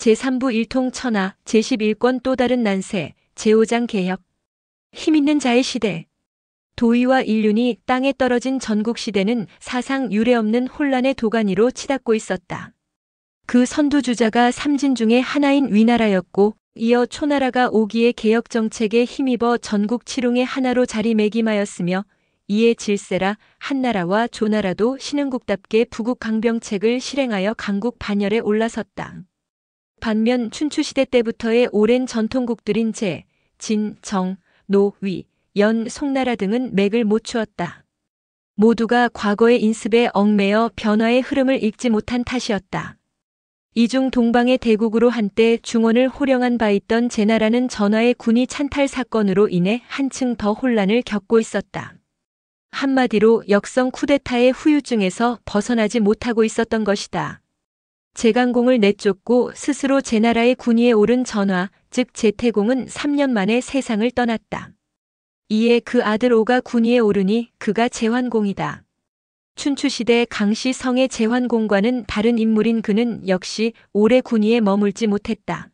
제3부 일통천하 제11권 또 다른 난세 제5장 개혁. 힘있는 자의 시대. 도의와 인륜이 땅에 떨어진 전국시대는 사상 유례없는 혼란의 도가니로 치닫고 있었다. 그 선두주자가 삼진 중의 하나인 위나라였고, 이어 초나라가 오기의 개혁정책에 힘입어 전국 칠웅의 하나로 자리매김하였으며, 이에 질세라 한나라와 조나라도 신흥국답게 부국강병책을 실행하여 강국 반열에 올라섰다. 반면 춘추시대 때부터의 오랜 전통국들인 제, 진, 정, 노, 위, 연, 송나라 등은 맥을 못 추었다. 모두가 과거의 인습에 얽매여 변화의 흐름을 읽지 못한 탓이었다. 이중 동방의 대국으로 한때 중원을 호령한 바 있던 제나라는 전하의 군이 찬탈 사건으로 인해 한층 더 혼란을 겪고 있었다. 한마디로 역성 쿠데타의 후유증에서 벗어나지 못하고 있었던 것이다. 제강공을 내쫓고 스스로 제나라의 군위에 오른 전하, 즉 제태공은 3년 만에 세상을 떠났다. 이에 그 아들 오가 군위에 오르니 그가 제환공이다. 춘추시대 강씨 성의 제환공과는 다른 인물인 그는 역시 오래 군위에 머물지 못했다.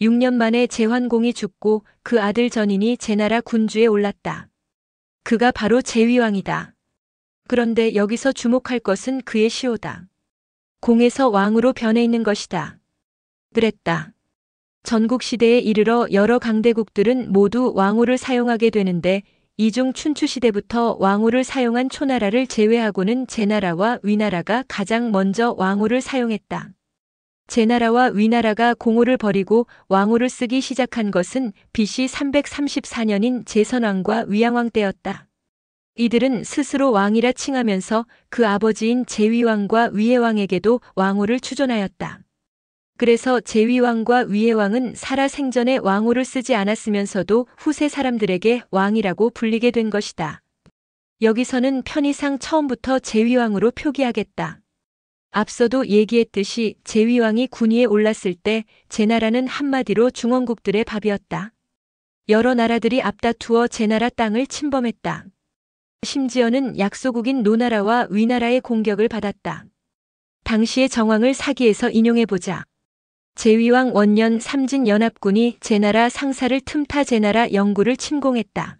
6년 만에 제환공이 죽고 그 아들 전인이 제나라 군주에 올랐다. 그가 바로 제위왕이다. 그런데 여기서 주목할 것은 그의 시호다. 공에서 왕으로 변해 있는 것이다. 그랬다. 전국시대에 이르러 여러 강대국들은 모두 왕호를 사용하게 되는데, 이중 춘추시대부터 왕호를 사용한 초나라를 제외하고는 제나라와 위나라가 가장 먼저 왕호를 사용했다. 제나라와 위나라가 공호를 버리고 왕호를 쓰기 시작한 것은 BC 334년인 제선왕과 위양왕 때였다. 이들은 스스로 왕이라 칭하면서 그 아버지인 제위왕과 위예왕에게도 왕호를 추존하였다. 그래서 제위왕과 위예왕은 살아 생전에 왕호를 쓰지 않았으면서도 후세 사람들에게 왕이라고 불리게 된 것이다. 여기서는 편의상 처음부터 제위왕으로 표기하겠다. 앞서도 얘기했듯이 제위왕이 군위에 올랐을 때 제나라는 한마디로 중원국들의 밥이었다. 여러 나라들이 앞다투어 제나라 땅을 침범했다. 심지어는 약소국인 노나라와 위나라의 공격을 받았다. 당시의 정황을 사기에서 인용해보자. 제위왕 원년 삼진연합군이 제나라 상사를 틈타 제나라 영구를 침공했다.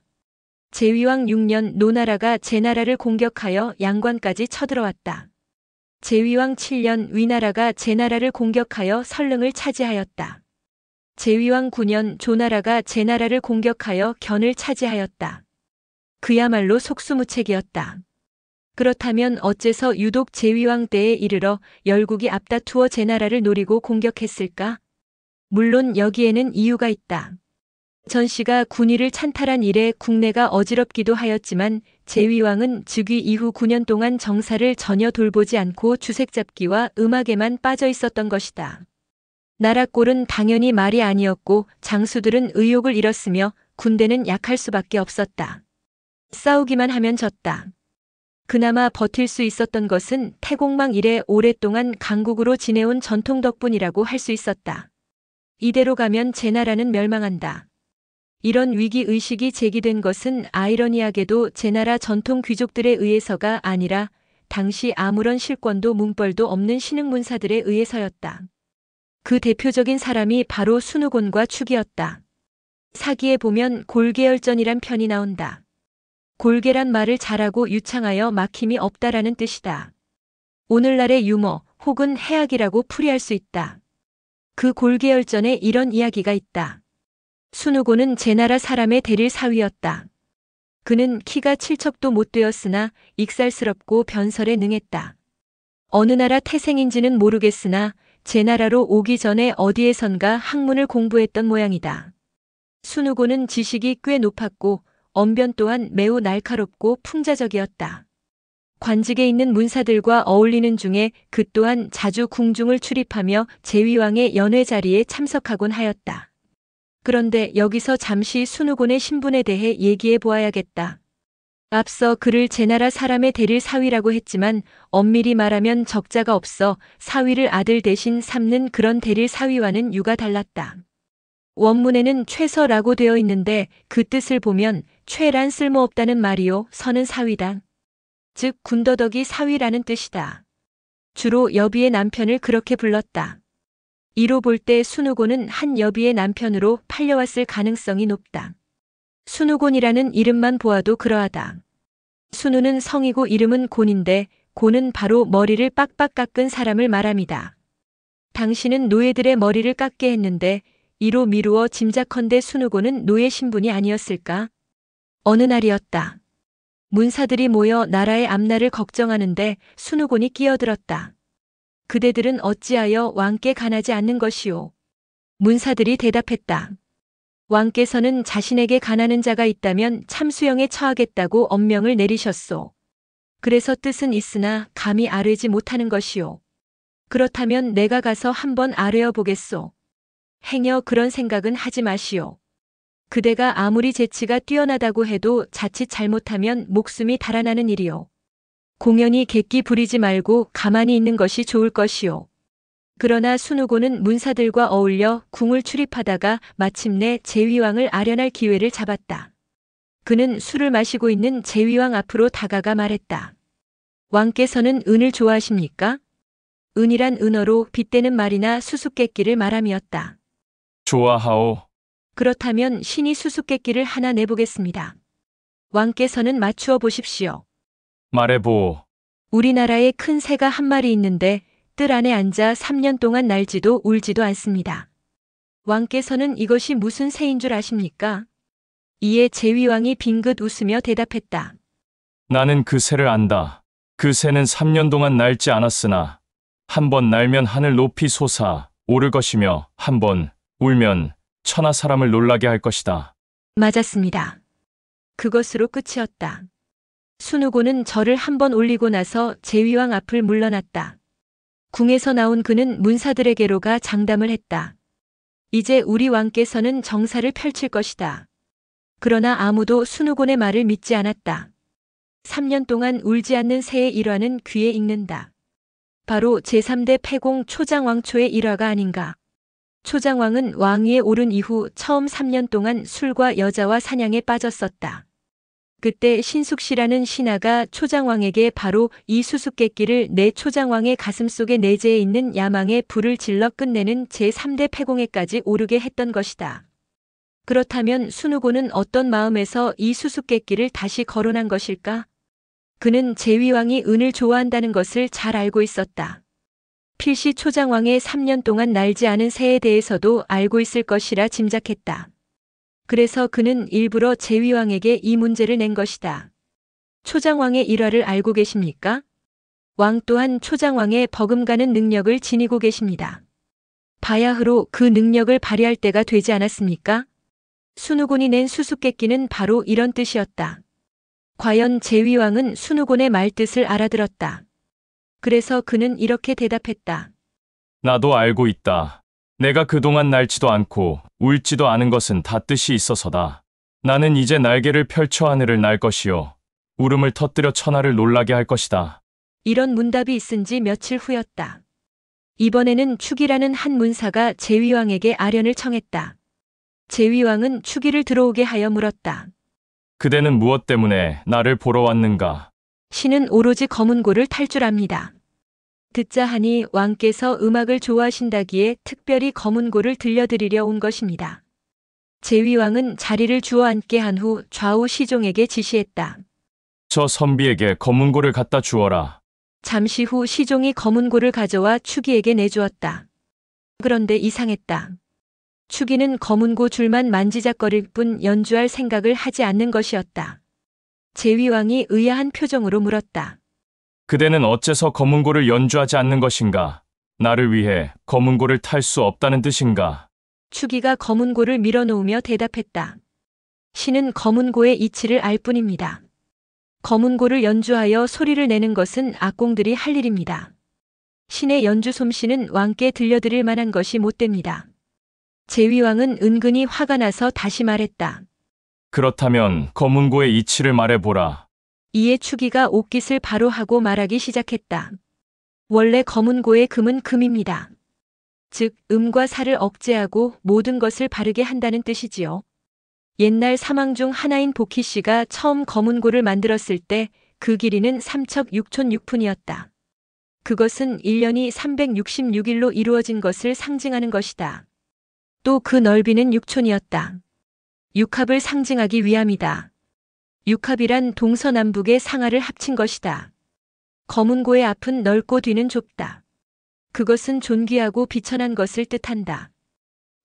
제위왕 6년 노나라가 제나라를 공격하여 양관까지 쳐들어왔다. 제위왕 7년 위나라가 제나라를 공격하여 설릉을 차지하였다. 제위왕 9년 조나라가 제나라를 공격하여 견을 차지하였다. 그야말로 속수무책이었다. 그렇다면 어째서 유독 제위왕 때에 이르러 열국이 앞다투어 제나라를 노리고 공격했을까? 물론 여기에는 이유가 있다. 전씨가 군위를 찬탈한 이래 국내가 어지럽기도 하였지만 제위왕은 즉위 이후 9년 동안 정사를 전혀 돌보지 않고 주색잡기와 음악에만 빠져 있었던 것이다. 나라꼴은 당연히 말이 아니었고 장수들은 의욕을 잃었으며 군대는 약할 수밖에 없었다. 싸우기만 하면 졌다. 그나마 버틸 수 있었던 것은 태공망 이래 오랫동안 강국으로 지내온 전통 덕분이라고 할 수 있었다. 이대로 가면 제나라는 멸망한다. 이런 위기의식이 제기된 것은 아이러니하게도 제나라 전통 귀족들에 의해서가 아니라 당시 아무런 실권도 문벌도 없는 신흥문사들에 의해서였다. 그 대표적인 사람이 바로 순우곤과 축이었다. 사기에 보면 골계열전이란 편이 나온다. 골계란 말을 잘하고 유창하여 막힘이 없다라는 뜻이다. 오늘날의 유머 혹은 해악이라고 풀이할 수 있다. 그 골계열전에 이런 이야기가 있다. 순우곤은 제나라 사람의 대릴 사위였다. 그는 키가 7척도 못 되었으나 익살스럽고 변설에 능했다. 어느 나라 태생인지는 모르겠으나 제나라로 오기 전에 어디에선가 학문을 공부했던 모양이다. 순우곤은 지식이 꽤 높았고 언변 또한 매우 날카롭고 풍자적이었다. 관직에 있는 문사들과 어울리는 중에 그 또한 자주 궁중을 출입하며 제위왕의 연회 자리에 참석하곤 하였다. 그런데 여기서 잠시 순우곤의 신분에 대해 얘기해 보아야겠다. 앞서 그를 제나라 사람의 대릴 사위라고 했지만 엄밀히 말하면 적자가 없어 사위를 아들 대신 삼는 그런 대릴 사위와는 유가 달랐다. 원문에는 최서라고 되어 있는데 그 뜻을 보면 최란 쓸모없다는 말이요 서는 사위다. 즉 군더더기 사위라는 뜻이다. 주로 여비의 남편을 그렇게 불렀다. 이로 볼 때 순우곤은 한 여비의 남편으로 팔려왔을 가능성이 높다. 순우곤이라는 이름만 보아도 그러하다. 순우는 성이고 이름은 곤인데 곤은 바로 머리를 빡빡 깎은 사람을 말합니다. 당신은 노예들의 머리를 깎게 했는데 이로 미루어 짐작컨대 순우곤은 노예 신분이 아니었을까? 어느 날이었다. 문사들이 모여 나라의 앞날을 걱정하는데 순우곤이 끼어들었다. 그대들은 어찌하여 왕께 간하지 않는 것이오? 문사들이 대답했다. 왕께서는 자신에게 간하는 자가 있다면 참수형에 처하겠다고 엄명을 내리셨소. 그래서 뜻은 있으나 감히 아뢰지 못하는 것이오. 그렇다면 내가 가서 한번 아뢰어 보겠소. 행여 그런 생각은 하지 마시오. 그대가 아무리 재치가 뛰어나다고 해도 자칫 잘못하면 목숨이 달아나는 일이오. 공연히 객기 부리지 말고 가만히 있는 것이 좋을 것이오. 그러나 순우곤은 문사들과 어울려 궁을 출입하다가 마침내 제위왕을 아련할 기회를 잡았다. 그는 술을 마시고 있는 제위왕 앞으로 다가가 말했다. 왕께서는 은을 좋아하십니까? 은이란 은어로 빗대는 말이나 수수께끼를 말함이었다. 좋아하오. 그렇다면 신이 수수께끼를 하나 내보겠습니다. 왕께서는 맞추어 보십시오. 말해보. 우리나라에 큰 새가 한 마리 있는데 뜰 안에 앉아 3년 동안 날지도 울지도 않습니다. 왕께서는 이것이 무슨 새인 줄 아십니까? 이에 제위왕이 빙긋 웃으며 대답했다. 나는 그 새를 안다. 그 새는 3년 동안 날지 않았으나 한 번 날면 하늘 높이 솟아 오를 것이며 한 번 울면 천하 사람을 놀라게 할 것이다. 맞았습니다. 그것으로 끝이었다. 순우곤은 절을 한번 올리고 나서 제위왕 앞을 물러났다. 궁에서 나온 그는 문사들에게로 가 장담을 했다. 이제 우리 왕께서는 정사를 펼칠 것이다. 그러나 아무도 순우곤의 말을 믿지 않았다. 3년 동안 울지 않는 새의 일화는 귀에 익는다. 바로 제3대 패공 초장왕초의 일화가 아닌가. 초장왕은 왕위에 오른 이후 처음 3년 동안 술과 여자와 사냥에 빠졌었다. 그때 신숙씨라는 신하가 초장왕에게 바로 이 수수께끼를 내 초장왕의 가슴속에 내재해 있는 야망에 불을 질러 끝내는 제3대 패공에까지 오르게 했던 것이다. 그렇다면 순우곤은 어떤 마음에서 이 수수께끼를 다시 거론한 것일까? 그는 제위왕이 은을 좋아한다는 것을 잘 알고 있었다. 필시 초장왕의 3년 동안 날지 않은 새에 대해서도 알고 있을 것이라 짐작했다. 그래서 그는 일부러 제위왕에게 이 문제를 낸 것이다. 초장왕의 일화를 알고 계십니까? 왕 또한 초장왕의 버금가는 능력을 지니고 계십니다. 바야흐로 그 능력을 발휘할 때가 되지 않았습니까? 순우곤이 낸 수수께끼는 바로 이런 뜻이었다. 과연 제위왕은 순우곤의 말뜻을 알아들었다. 그래서 그는 이렇게 대답했다. 나도 알고 있다. 내가 그동안 날지도 않고 울지도 않은 것은 다 뜻이 있어서다. 나는 이제 날개를 펼쳐 하늘을 날 것이요. 울음을 터뜨려 천하를 놀라게 할 것이다. 이런 문답이 있은 지 며칠 후였다. 이번에는 축이라는 한 문사가 제위왕에게 아련을 청했다. 제위왕은 축이를 들어오게 하여 물었다. 그대는 무엇 때문에 나를 보러 왔는가? 신은 오로지 검은고를 탈 줄 압니다. 듣자 하니 왕께서 음악을 좋아하신다기에 특별히 검은고를 들려드리려 온 것입니다. 제위왕은 자리를 주어 앉게 한 후 좌우 시종에게 지시했다. 저 선비에게 검은고를 갖다 주어라. 잠시 후 시종이 검은고를 가져와 축이에게 내주었다. 그런데 이상했다. 축이는 검은고 줄만 만지작거릴 뿐 연주할 생각을 하지 않는 것이었다. 제위왕이 의아한 표정으로 물었다. 그대는 어째서 검은고를 연주하지 않는 것인가? 나를 위해 검은고를 탈 수 없다는 뜻인가? 축이가 검은고를 밀어놓으며 대답했다. 신은 검은고의 이치를 알 뿐입니다. 검은고를 연주하여 소리를 내는 것은 악공들이 할 일입니다. 신의 연주 솜씨는 왕께 들려드릴 만한 것이 못 됩니다. 제위왕은 은근히 화가 나서 다시 말했다. 그렇다면 검은고의 이치를 말해보라. 이에 축이가 옷깃을 바로 하고 말하기 시작했다. 원래 검은고의 금은 금입니다. 즉 음과 사를 억제하고 모든 것을 바르게 한다는 뜻이지요. 옛날 사망 중 하나인 복희 씨가 처음 검은고를 만들었을 때 그 길이는 3척 6촌 6푼이었다. 그것은 1년이 366일로 이루어진 것을 상징하는 것이다. 또 그 넓이는 6촌이었다. 육합을 상징하기 위함이다. 육합이란 동서남북의 상하를 합친 것이다. 검은고의 앞은 넓고 뒤는 좁다. 그것은 존귀하고 비천한 것을 뜻한다.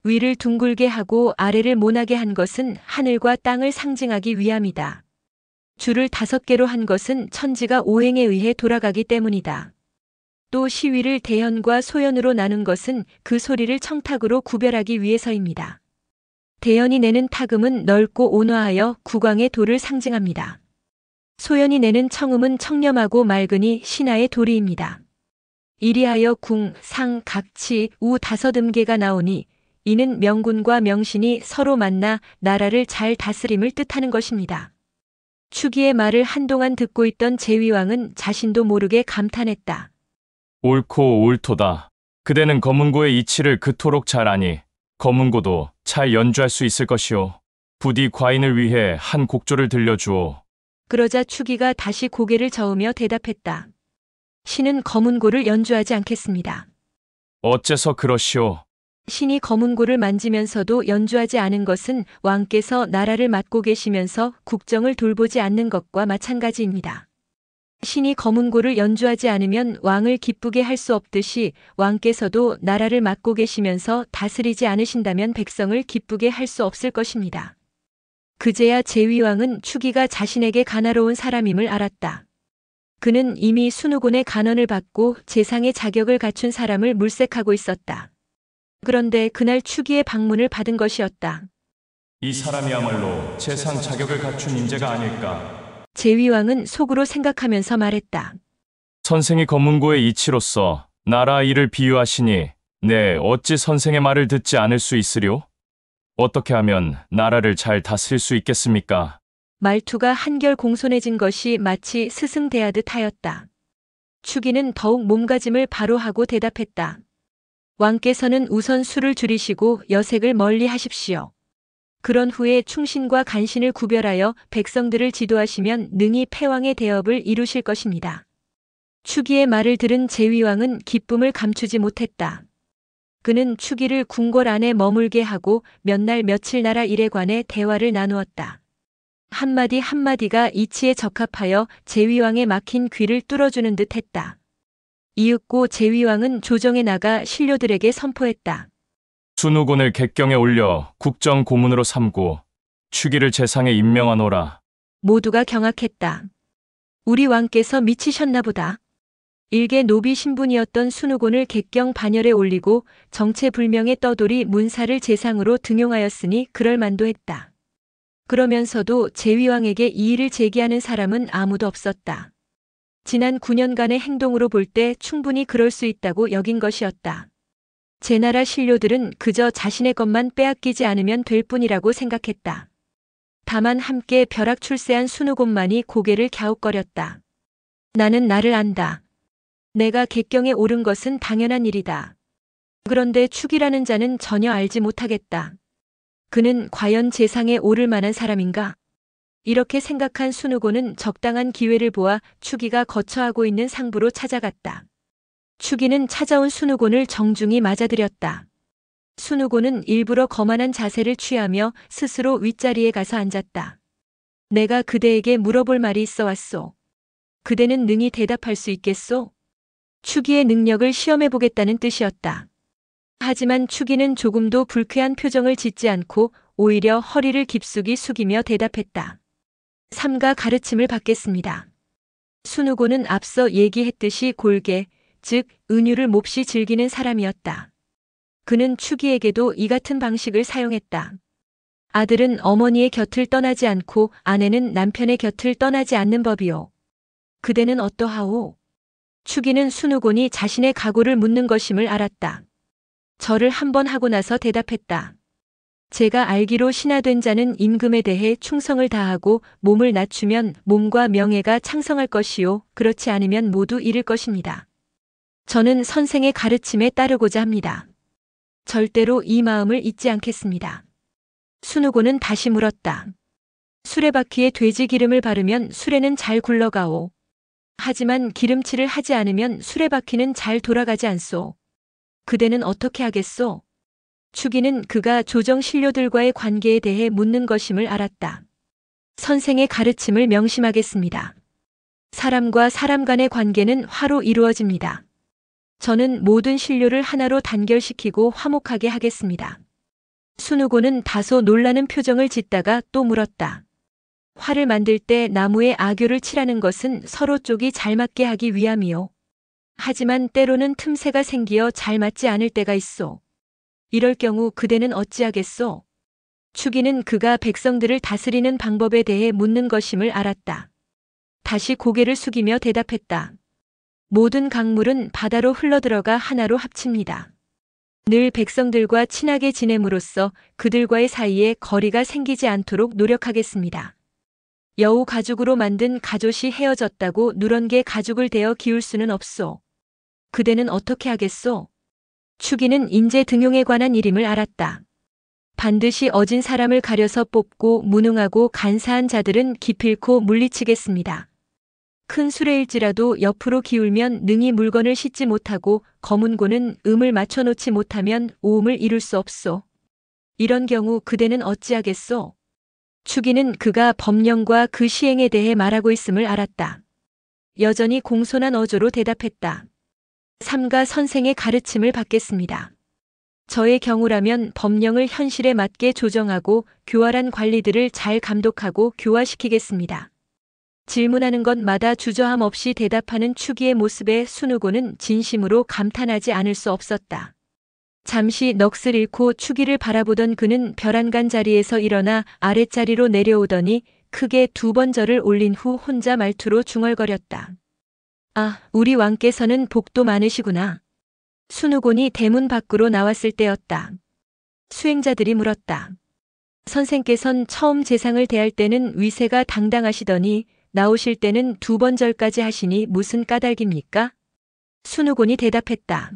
위를 둥글게 하고 아래를 모나게 한 것은 하늘과 땅을 상징하기 위함이다. 줄을 5개로 한 것은 천지가 오행에 의해 돌아가기 때문이다. 또 시위를 대현과 소현으로 나눈 것은 그 소리를 청탁으로 구별하기 위해서입니다. 대현이 내는 타금은 넓고 온화하여 국왕의 도를 상징합니다. 소현이 내는 청음은 청렴하고 맑으니 신하의 도리입니다. 이리하여 궁, 상, 각치, 우 5음계가 나오니 이는 명군과 명신이 서로 만나 나라를 잘 다스림을 뜻하는 것입니다. 추기의 말을 한동안 듣고 있던 제위왕은 자신도 모르게 감탄했다. 옳고 옳도다. 그대는 검은고의 이치를 그토록 잘 아니 검은고도 잘 연주할 수 있을 것이오. 부디 과인을 위해 한 곡조를 들려주오. 그러자 추기가 다시 고개를 저으며 대답했다. 신은 검은고를 연주하지 않겠습니다. 어째서 그러시오? 신이 검은고를 만지면서도 연주하지 않은 것은 왕께서 나라를 맡고 계시면서 국정을 돌보지 않는 것과 마찬가지입니다. 신이 검은고를 연주하지 않으면 왕을 기쁘게 할 수 없듯이 왕께서도 나라를 맡고 계시면서 다스리지 않으신다면 백성을 기쁘게 할 수 없을 것입니다. 그제야 제위왕은 추기가 자신에게 가나로운 사람임을 알았다. 그는 이미 순우곤의 간언을 받고 재상의 자격을 갖춘 사람을 물색하고 있었다. 그런데 그날 추기의 방문을 받은 것이었다. 이 사람이야말로 재상 자격을 갖춘 인재가 아닐까. 제위왕은 속으로 생각하면서 말했다. 선생이 검은고의 이치로서 나라 일을 비유하시니 네, 어찌 선생의 말을 듣지 않을 수 있으리오? 어떻게 하면 나라를 잘 다스릴 수 있겠습니까? 말투가 한결 공손해진 것이 마치 스승대하듯 하였다. 추기는 더욱 몸가짐을 바로 하고 대답했다. 왕께서는 우선 술을 줄이시고 여색을 멀리 하십시오. 그런 후에 충신과 간신을 구별하여 백성들을 지도하시면 능히 패왕의 대업을 이루실 것입니다. 추기의 말을 들은 제위왕은 기쁨을 감추지 못했다. 그는 추기를 궁궐 안에 머물게 하고 몇 날 며칠 나라 일에 관해 대화를 나누었다. 한마디 한마디가 이치에 적합하여 제위왕의 막힌 귀를 뚫어주는 듯 했다. 이윽고 제위왕은 조정에 나가 신료들에게 선포했다. 순우곤을 객경에 올려 국정 고문으로 삼고 추기를 재상에 임명하노라. 모두가 경악했다. 우리 왕께서 미치셨나 보다. 일개 노비 신분이었던 순우곤을 객경 반열에 올리고 정체불명의 떠돌이 문사를 재상으로 등용하였으니 그럴 만도 했다. 그러면서도 제위왕에게 이의를 제기하는 사람은 아무도 없었다. 지난 9년간의 행동으로 볼 때 충분히 그럴 수 있다고 여긴 것이었다. 제나라 신료들은 그저 자신의 것만 빼앗기지 않으면 될 뿐이라고 생각했다. 다만 함께 벼락 출세한 순우곤만이 고개를 갸웃거렸다. 나는 나를 안다. 내가 객경에 오른 것은 당연한 일이다. 그런데 축이라는 자는 전혀 알지 못하겠다. 그는 과연 재상에 오를 만한 사람인가? 이렇게 생각한 순우곤은 적당한 기회를 보아 추기가 거처하고 있는 상부로 찾아갔다. 추기는 찾아온 순우곤을 정중히 맞아들였다. 순우곤은 일부러 거만한 자세를 취하며 스스로 윗자리에 가서 앉았다. 내가 그대에게 물어볼 말이 있어 왔소. 그대는 능히 대답할 수 있겠소? 추기의 능력을 시험해 보겠다는 뜻이었다. 하지만 추기는 조금도 불쾌한 표정을 짓지 않고 오히려 허리를 깊숙이 숙이며 대답했다. 삼가 가르침을 받겠습니다. 순우곤은 앞서 얘기했듯이 골계, 즉 은유를 몹시 즐기는 사람이었다. 그는 추기에게도 이 같은 방식을 사용했다. 아들은 어머니의 곁을 떠나지 않고 아내는 남편의 곁을 떠나지 않는 법이오. 그대는 어떠하오? 추기는 순우곤이 자신의 각오를 묻는 것임을 알았다. 절을 한 번 하고 나서 대답했다. 제가 알기로 신하된 자는 임금에 대해 충성을 다하고 몸을 낮추면 몸과 명예가 창성할 것이요. 그렇지 않으면 모두 잃을 것입니다. 저는 선생의 가르침에 따르고자 합니다. 절대로 이 마음을 잊지 않겠습니다. 순우곤은 다시 물었다. 수레바퀴에 돼지 기름을 바르면 수레는 잘 굴러가오. 하지만 기름칠을 하지 않으면 수레바퀴는 잘 돌아가지 않소. 그대는 어떻게 하겠소? 축이는 그가 조정 신료들과의 관계에 대해 묻는 것임을 알았다. 선생의 가르침을 명심하겠습니다. 사람과 사람 간의 관계는 화로 이루어집니다. 저는 모든 신료를 하나로 단결시키고 화목하게 하겠습니다. 순우고는 다소 놀라는 표정을 짓다가 또 물었다. 활을 만들 때 나무에 악교를 칠하는 것은 서로 쪽이 잘 맞게 하기 위함이요. 하지만 때로는 틈새가 생기어 잘 맞지 않을 때가 있소. 이럴 경우 그대는 어찌하겠소? 축이는 그가 백성들을 다스리는 방법에 대해 묻는 것임을 알았다. 다시 고개를 숙이며 대답했다. 모든 강물은 바다로 흘러들어가 하나로 합칩니다. 늘 백성들과 친하게 지냄으로써 그들과의 사이에 거리가 생기지 않도록 노력하겠습니다. 여우 가죽으로 만든 가옷이 헤어졌다고 누런개 가죽을 대어 기울 수는 없소. 그대는 어떻게 하겠소? 축이는 인재 등용에 관한 일임을 알았다. 반드시 어진 사람을 가려서 뽑고 무능하고 간사한 자들은 기필코 물리치겠습니다. 큰 수레일지라도 옆으로 기울면 능히 물건을 싣지 못하고 검은 고는 음을 맞춰놓지 못하면 오음을 이룰 수 없소. 이런 경우 그대는 어찌하겠소? 축이는 그가 법령과 그 시행에 대해 말하고 있음을 알았다. 여전히 공손한 어조로 대답했다. 삼가 선생의 가르침을 받겠습니다. 저의 경우라면 법령을 현실에 맞게 조정하고 교활한 관리들을 잘 감독하고 교화시키겠습니다. 질문하는 것마다 주저함 없이 대답하는 축이의 모습에 순우고는 진심으로 감탄하지 않을 수 없었다. 잠시 넋을 잃고 축이를 바라보던 그는 벼란간 자리에서 일어나 아랫자리로 내려오더니 크게 2번 절을 올린 후 혼자 말투로 중얼거렸다. 아, 우리 왕께서는 복도 많으시구나. 순우곤이 대문 밖으로 나왔을 때였다. 수행자들이 물었다. 선생께선 처음 재상을 대할 때는 위세가 당당하시더니 나오실 때는 2번 절까지 하시니 무슨 까닭입니까? 순우곤이 대답했다.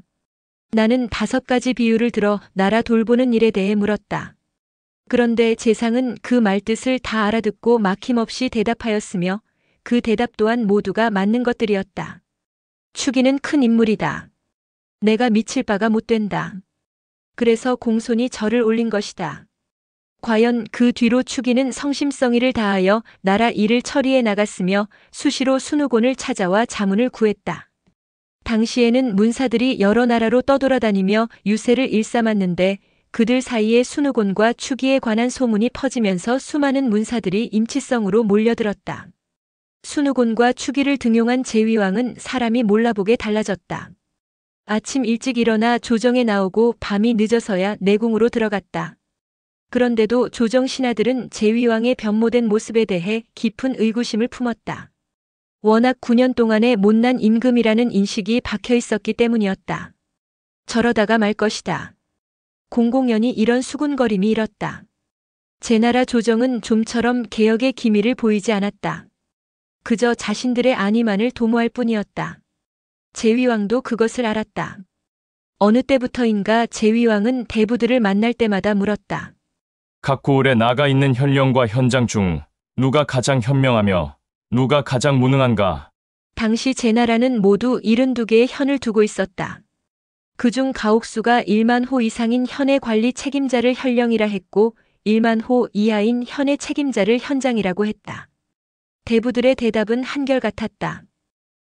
나는 5가지 비유를 들어 나라 돌보는 일에 대해 물었다. 그런데 재상은 그 말뜻을 다 알아듣고 막힘없이 대답하였으며 그 대답 또한 모두가 맞는 것들이었다. 축이는 큰 인물이다. 내가 미칠 바가 못 된다. 그래서 공손히 절을 올린 것이다. 과연 그 뒤로 축이는 성심성의를 다하여 나라 일을 처리해 나갔으며 수시로 순우곤을 찾아와 자문을 구했다. 당시에는 문사들이 여러 나라로 떠돌아다니며 유세를 일삼았는데 그들 사이에 순우곤과 축이에 관한 소문이 퍼지면서 수많은 문사들이 임치성으로 몰려들었다. 순우곤과 축이를 등용한 제위왕은 사람이 몰라보게 달라졌다. 아침 일찍 일어나 조정에 나오고 밤이 늦어서야 내궁으로 들어갔다. 그런데도 조정 신하들은 제위왕의 변모된 모습에 대해 깊은 의구심을 품었다. 워낙 9년 동안의 못난 임금이라는 인식이 박혀 있었기 때문이었다. 저러다가 말 것이다. 공공연히 이런 수군거림이 일었다. 제나라 조정은 좀처럼 개혁의 기미를 보이지 않았다. 그저 자신들의 안위만을 도모할 뿐이었다. 제위왕도 그것을 알았다. 어느 때부터인가 제위왕은 대부들을 만날 때마다 물었다. 각 고을에 나가 있는 현령과 현장 중 누가 가장 현명하며 누가 가장 무능한가? 당시 제나라는 모두 72개의 현을 두고 있었다. 그중 가옥수가 1만 호 이상인 현의 관리 책임자를 현령이라 했고 1만 호 이하인 현의 책임자를 현장이라고 했다. 대부들의 대답은 한결같았다.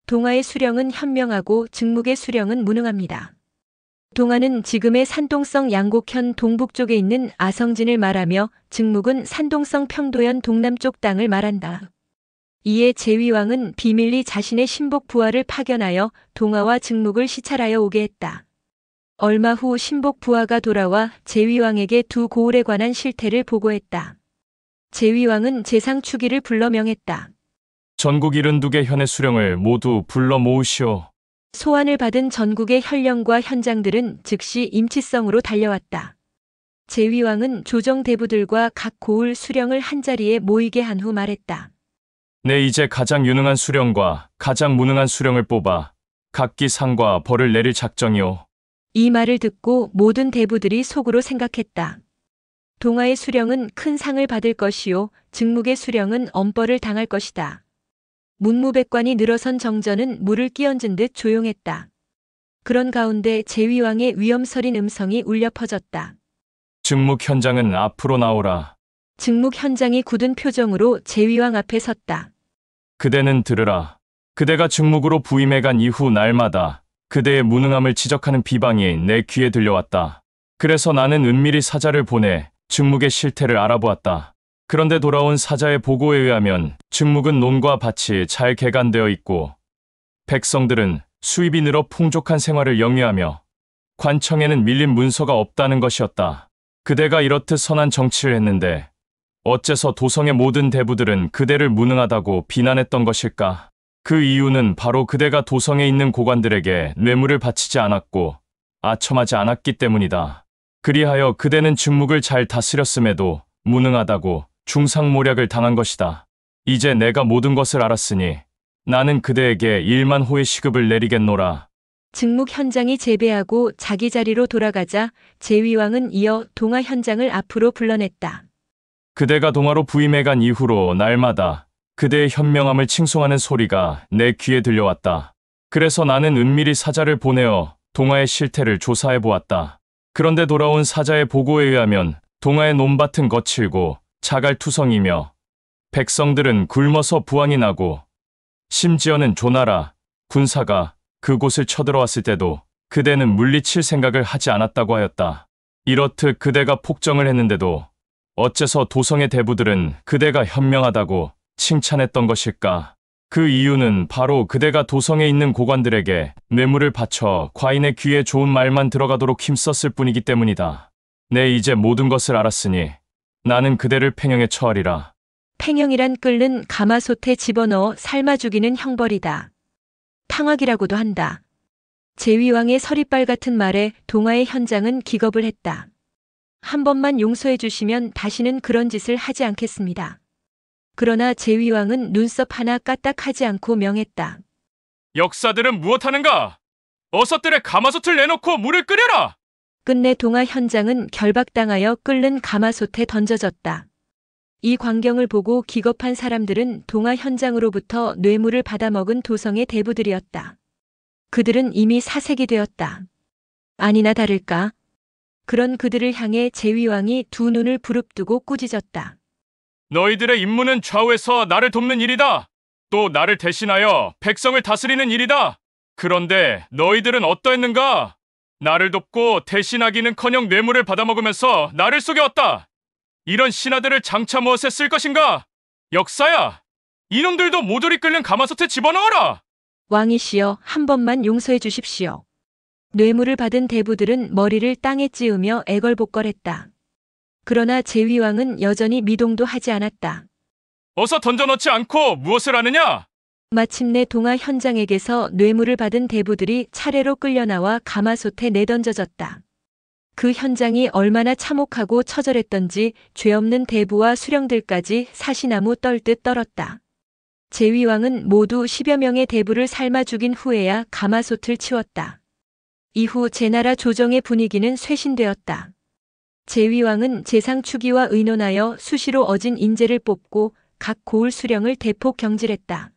동아의 수령은 현명하고 증묵의 수령은 무능합니다. 동아는 지금의 산동성 양곡현 동북쪽에 있는 아성진을 말하며 증묵은 산동성 평도현 동남쪽 땅을 말한다. 이에 제위왕은 비밀리 자신의 신복 부하를 파견하여 동아와 증묵을 시찰하여 오게 했다. 얼마 후 신복 부하가 돌아와 제위왕에게 두 고을에 관한 실태를 보고했다. 제위왕은 재상 축이를 불러 명했다. 전국 72개 현의 수령을 모두 불러 모으시오. 소환을 받은 전국의 현령과 현장들은 즉시 임치성으로 달려왔다. 제위왕은 조정 대부들과 각 고을 수령을 한자리에 모이게 한 후 말했다. 내 이제 가장 유능한 수령과 가장 무능한 수령을 뽑아 각기 상과 벌을 내릴 작정이오. 이 말을 듣고 모든 대부들이 속으로 생각했다. 동아의 수령은 큰 상을 받을 것이요, 증묵의 수령은 엄벌을 당할 것이다. 문무백관이 늘어선 정전은 물을 끼얹은 듯 조용했다. 그런 가운데 제위왕의 위엄서린 음성이 울려 퍼졌다. 증묵 현장은 앞으로 나오라. 증묵 현장이 굳은 표정으로 제위왕 앞에 섰다. 그대는 들으라. 그대가 증묵으로 부임해간 이후 날마다 그대의 무능함을 지적하는 비방이 내 귀에 들려왔다. 그래서 나는 은밀히 사자를 보내 증묵의 실태를 알아보았다. 그런데 돌아온 사자의 보고에 의하면 증묵은 논과 밭이 잘 개간되어 있고 백성들은 수입이 늘어 풍족한 생활을 영위하며 관청에는 밀린 문서가 없다는 것이었다. 그대가 이렇듯 선한 정치를 했는데 어째서 도성의 모든 대부들은 그대를 무능하다고 비난했던 것일까? 그 이유는 바로 그대가 도성에 있는 고관들에게 뇌물을 바치지 않았고 아첨하지 않았기 때문이다. 그리하여 그대는 증묵을 잘 다스렸음에도 무능하다고 중상모략을 당한 것이다. 이제 내가 모든 것을 알았으니 나는 그대에게 1만 호의 시급을 내리겠노라. 증묵 현장이 재배하고 자기 자리로 돌아가자 제위왕은 이어 동화 현장을 앞으로 불러냈다. 그대가 동화로 부임해간 이후로 날마다 그대의 현명함을 칭송하는 소리가 내 귀에 들려왔다. 그래서 나는 은밀히 사자를 보내어 동화의 실태를 조사해 보았다. 그런데 돌아온 사자의 보고에 의하면 동화의 논밭은 거칠고 자갈투성이며 백성들은 굶어서 부항이 나고 심지어는 조나라, 군사가 그곳을 쳐들어왔을 때도 그대는 물리칠 생각을 하지 않았다고 하였다. 이렇듯 그대가 폭정을 했는데도 어째서 도성의 대부들은 그대가 현명하다고 칭찬했던 것일까? 그 이유는 바로 그대가 도성에 있는 고관들에게 뇌물을 바쳐 과인의 귀에 좋은 말만 들어가도록 힘썼을 뿐이기 때문이다. 내 이제 모든 것을 알았으니 나는 그대를 팽형에 처하리라. 팽형이란 끓는 가마솥에 집어넣어 삶아 죽이는 형벌이다. 탕학이라고도 한다. 제위왕의 서리빨 같은 말에 동화의 현장은 기겁을 했다. 한 번만 용서해 주시면 다시는 그런 짓을 하지 않겠습니다. 그러나 제위왕은 눈썹 하나 까딱하지 않고 명했다. 역사들은 무엇하는가? 어서 뜰에 가마솥을 내놓고 물을 끓여라! 끝내 동화 현장은 결박당하여 끓는 가마솥에 던져졌다. 이 광경을 보고 기겁한 사람들은 동화 현장으로부터 뇌물을 받아먹은 도성의 대부들이었다. 그들은 이미 사색이 되었다. 아니나 다를까? 그런 그들을 향해 제위왕이 두 눈을 부릅뜨고 꾸짖었다. 너희들의 임무는 좌우에서 나를 돕는 일이다. 또 나를 대신하여 백성을 다스리는 일이다. 그런데 너희들은 어떠했는가? 나를 돕고 대신하기는커녕 뇌물을 받아먹으면서 나를 속여왔다. 이런 신하들을 장차 무엇에 쓸 것인가? 역사야! 이놈들도 모조리 끓는 가마솥에 집어넣어라! 왕이시여, 한 번만 용서해 주십시오. 뇌물을 받은 대부들은 머리를 땅에 찌으며 애걸복걸했다. 그러나 제위왕은 여전히 미동도 하지 않았다. 어서 던져넣지 않고 무엇을 하느냐? 마침내 동화 현장에게서 뇌물을 받은 대부들이 차례로 끌려나와 가마솥에 내던져졌다. 그 현장이 얼마나 참혹하고 처절했던지 죄 없는 대부와 수령들까지 사시나무 떨듯 떨었다. 제위왕은 모두 10여 명의 대부를 삶아 죽인 후에야 가마솥을 치웠다. 이후 제나라 조정의 분위기는 쇄신되었다. 제위왕은 재상 추기와 의논하여 수시로 어진 인재를 뽑고 각 고을 수령을 대폭 경질했다.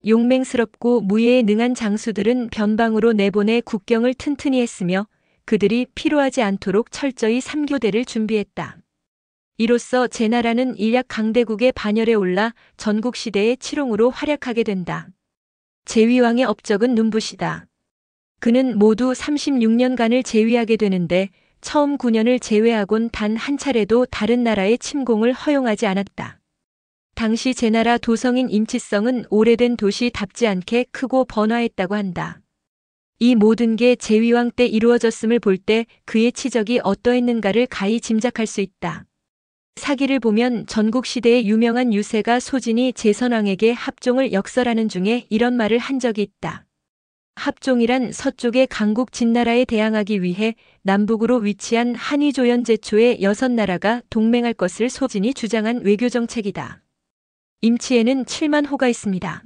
용맹스럽고 무예에 능한 장수들은 변방으로 내보내 국경을 튼튼히 했으며 그들이 피로하지 않도록 철저히 삼교대를 준비했다. 이로써 제나라는 일약 강대국의 반열에 올라 전국시대의 치롱으로 활약하게 된다. 제위왕의 업적은 눈부시다. 그는 모두 36년간을 제위하게 되는데 처음 9년을 제외하곤 단 한 차례도 다른 나라의 침공을 허용하지 않았다. 당시 제나라 도성인 임치성은 오래된 도시답지 않게 크고 번화했다고 한다. 이 모든 게 제위왕 때 이루어졌음을 볼 때 그의 치적이 어떠했는가를 가히 짐작할 수 있다. 사기를 보면 전국시대의 유명한 유세가 소진이 제선왕에게 합종을 역설하는 중에 이런 말을 한 적이 있다. 합종이란 서쪽의 강국 진나라에 대항하기 위해 남북으로 위치한 한의조연 제초의 6나라가 동맹할 것을 소진이 주장한 외교정책이다. 임치에는 7만 호가 있습니다.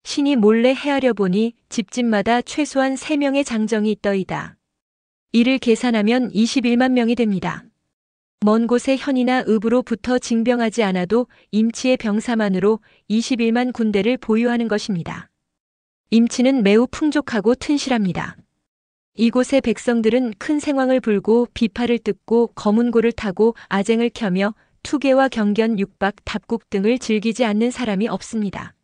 신이 몰래 헤아려 보니 집집마다 최소한 3명의 장정이 있더이다. 이를 계산하면 21만 명이 됩니다. 먼 곳의 현이나 읍으로부터 징병하지 않아도 임치의 병사만으로 21만 군대를 보유하는 것입니다. 임치는 매우 풍족하고 튼실합니다. 이곳의 백성들은 큰 생황을 불고 비파를 뜯고 거문고를 타고 아쟁을 켜며 투계와 경견, 육박, 답국 등을 즐기지 않는 사람이 없습니다.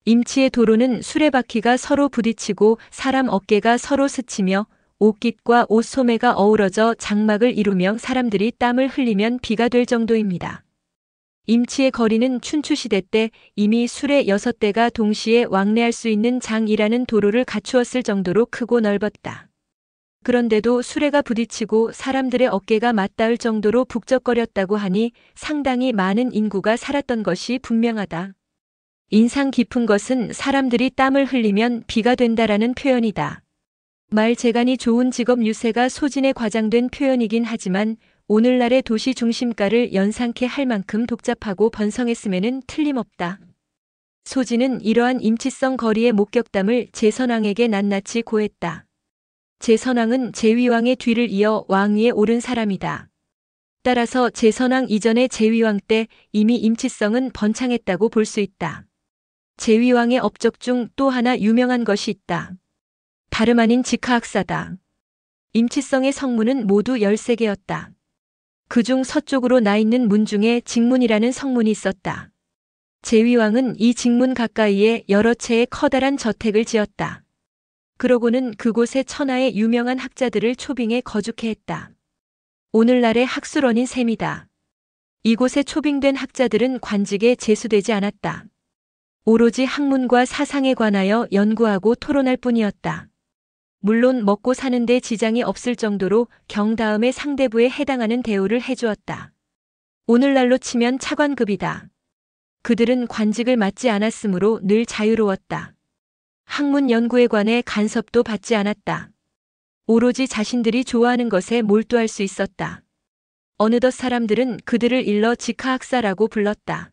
임치의 도로는 수레바퀴가 서로 부딪히고 사람 어깨가 서로 스치며 옷깃과 옷소매가 어우러져 장막을 이루며 사람들이 땀을 흘리면 비가 될 정도입니다. 임치의 거리는 춘추시대 때 이미 수레 6대가 동시에 왕래할 수 있는 장이라는 도로를 갖추었을 정도로 크고 넓었다. 그런데도 수레가 부딪히고 사람들의 어깨가 맞닿을 정도로 북적거렸다고 하니 상당히 많은 인구가 살았던 것이 분명하다. 인상 깊은 것은 사람들이 땀을 흘리면 비가 된다라는 표현이다. 말 재간이 좋은 직업 유세가 소진에 과장된 표현이긴 하지만 오늘날의 도시 중심가를 연상케 할 만큼 복잡하고 번성했음에는 틀림없다. 소진은 이러한 임치성 거리의 목격담을 제선왕에게 낱낱이 고했다. 제선왕은 제위왕의 뒤를 이어 왕위에 오른 사람이다. 따라서 제선왕 이전의 제위왕 때 이미 임치성은 번창했다고 볼 수 있다. 제위왕의 업적 중 또 하나 유명한 것이 있다. 다름 아닌 직하학사다. 임치성의 성문은 모두 13개였다. 그중 서쪽으로 나 있는 문 중에 직문이라는 성문이 있었다. 제위왕은 이 직문 가까이에 여러 채의 커다란 저택을 지었다. 그러고는 그곳에 천하의 유명한 학자들을 초빙해 거주케 했다. 오늘날의 학술원인 셈이다. 이곳에 초빙된 학자들은 관직에 제수되지 않았다. 오로지 학문과 사상에 관하여 연구하고 토론할 뿐이었다. 물론 먹고 사는데 지장이 없을 정도로 경 다음의 상대부에 해당하는 대우를 해주었다. 오늘날로 치면 차관급이다. 그들은 관직을 맡지 않았으므로 늘 자유로웠다. 학문 연구에 관해 간섭도 받지 않았다. 오로지 자신들이 좋아하는 것에 몰두할 수 있었다. 어느덧 사람들은 그들을 일러 직하학사라고 불렀다.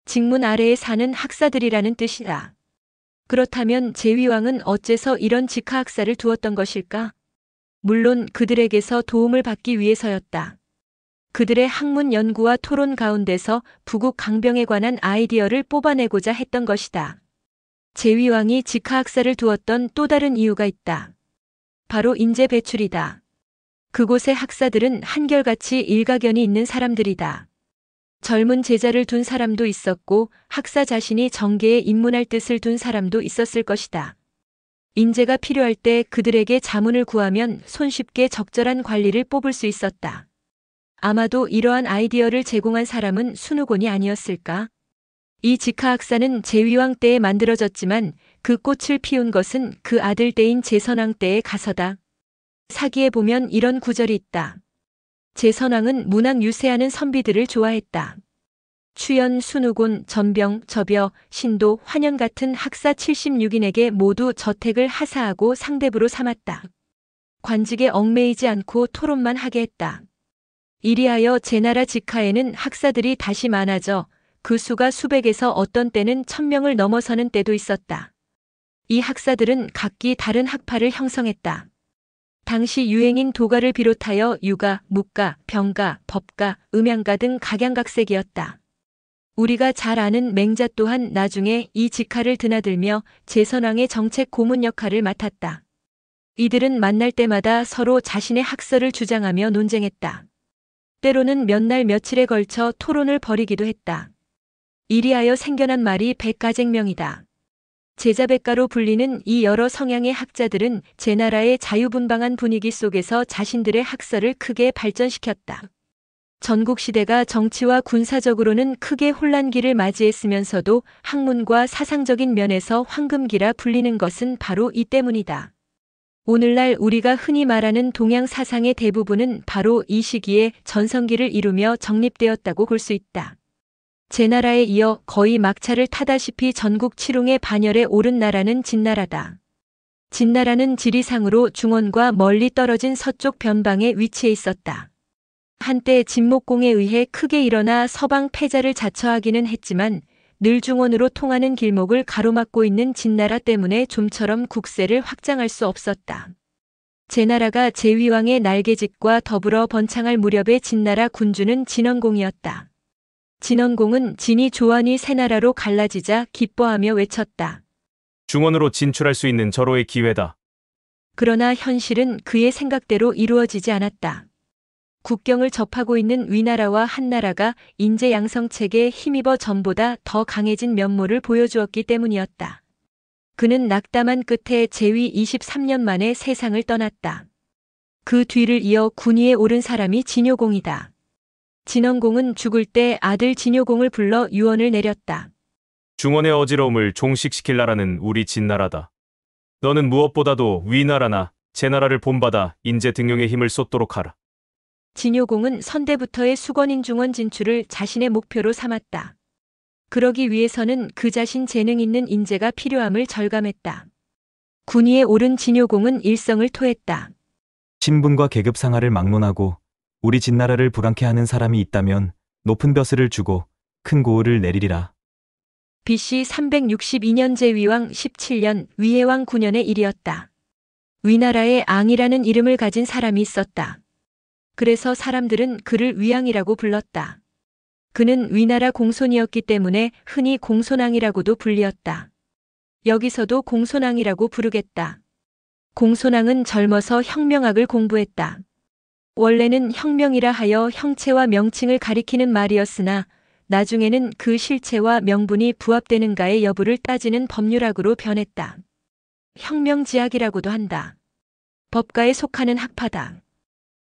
직문 아래에 사는 학사들이라는 뜻이다. 그렇다면 제위왕은 어째서 이런 직하학사를 두었던 것일까? 물론 그들에게서 도움을 받기 위해서였다. 그들의 학문 연구와 토론 가운데서 부국 강병에 관한 아이디어를 뽑아내고자 했던 것이다. 제위왕이 직하학사를 두었던 또 다른 이유가 있다. 바로 인재 배출이다. 그곳의 학사들은 한결같이 일가견이 있는 사람들이다. 젊은 제자를 둔 사람도 있었고 학사 자신이 정계에 입문할 뜻을 둔 사람도 있었을 것이다. 인재가 필요할 때 그들에게 자문을 구하면 손쉽게 적절한 관리를 뽑을 수 있었다. 아마도 이러한 아이디어를 제공한 사람은 순우곤이 아니었을까? 이 직하학사는 제위왕 때에 만들어졌지만 그 꽃을 피운 것은 그 아들 때인 제선왕 때에 가서다. 사기에 보면 이런 구절이 있다. 제선왕은 문학 유세하는 선비들을 좋아했다. 추연, 순우곤, 전병, 접여, 신도, 환연 같은 학사 76인에게 모두 저택을 하사하고 상대부로 삼았다. 관직에 얽매이지 않고 토론만 하게 했다. 이리하여 제나라 직하에는 학사들이 다시 많아져 그 수가 수백에서 어떤 때는 1000명을 넘어서는 때도 있었다. 이 학사들은 각기 다른 학파를 형성했다. 당시 유행인 도가를 비롯하여 유가, 묵가, 병가, 법가, 음양가 등 각양각색이었다. 우리가 잘 아는 맹자 또한 나중에 이 직하를 드나들며 제선왕의 정책 고문 역할을 맡았다. 이들은 만날 때마다 서로 자신의 학설을 주장하며 논쟁했다. 때로는 몇 날 며칠에 걸쳐 토론을 벌이기도 했다. 이리하여 생겨난 말이 백가쟁명이다. 제자백가로 불리는 이 여러 성향의 학자들은 제나라의 자유분방한 분위기 속에서 자신들의 학설을 크게 발전시켰다. 전국시대가 정치와 군사적으로는 크게 혼란기를 맞이했으면서도 학문과 사상적인 면에서 황금기라 불리는 것은 바로 이 때문이다. 오늘날 우리가 흔히 말하는 동양 사상의 대부분은 바로 이 시기에 전성기를 이루며 정립되었다고 볼 수 있다. 제나라에 이어 거의 막차를 타다시피 전국 칠웅의 반열에 오른 나라는 진나라다. 진나라는 지리상으로 중원과 멀리 떨어진 서쪽 변방에 위치해 있었다. 한때 진목공에 의해 크게 일어나 서방 패자를 자처하기는 했지만 늘 중원으로 통하는 길목을 가로막고 있는 진나라 때문에 좀처럼 국세를 확장할 수 없었다. 제나라가 제위왕의 날개짓과 더불어 번창할 무렵의 진나라 군주는 진원공이었다. 진원공은 진이 조안이 세 나라로 갈라지자 기뻐하며 외쳤다. 중원으로 진출할 수 있는 절호의 기회다. 그러나 현실은 그의 생각대로 이루어지지 않았다. 국경을 접하고 있는 위나라와 한나라가 인재 양성책에 힘입어 전보다 더 강해진 면모를 보여주었기 때문이었다. 그는 낙담한 끝에 제위 23년 만에 세상을 떠났다. 그 뒤를 이어 군위에 오른 사람이 진효공이다. 진원공은 죽을 때 아들 진효공을 불러 유언을 내렸다. 중원의 어지러움을 종식시킬 나라는 우리 진나라다. 너는 무엇보다도 위나라나 제나라를 본받아 인재 등용의 힘을 쏟도록 하라. 진효공은 선대부터의 수권인 중원 진출을 자신의 목표로 삼았다. 그러기 위해서는 그 자신 재능 있는 인재가 필요함을 절감했다. 군위에 오른 진효공은 일성을 토했다. 신분과 계급 상하를 막론하고 우리 진나라를 불안케 하는 사람이 있다면 높은 벼슬을 주고 큰 고을을 내리리라. BC 362년 제위왕 17년 위해왕 9년의 일이었다. 위나라에 앙이라는 이름을 가진 사람이 있었다. 그래서 사람들은 그를 위왕이라고 불렀다. 그는 위나라 공손이었기 때문에 흔히 공손왕이라고도 불리었다. 여기서도 공손왕이라고 부르겠다. 공손왕은 젊어서 혁명학을 공부했다. 원래는 혁명이라 하여 형체와 명칭을 가리키는 말이었으나 나중에는 그 실체와 명분이 부합되는가의 여부를 따지는 법률학으로 변했다. 혁명지학이라고도 한다. 법가에 속하는 학파다.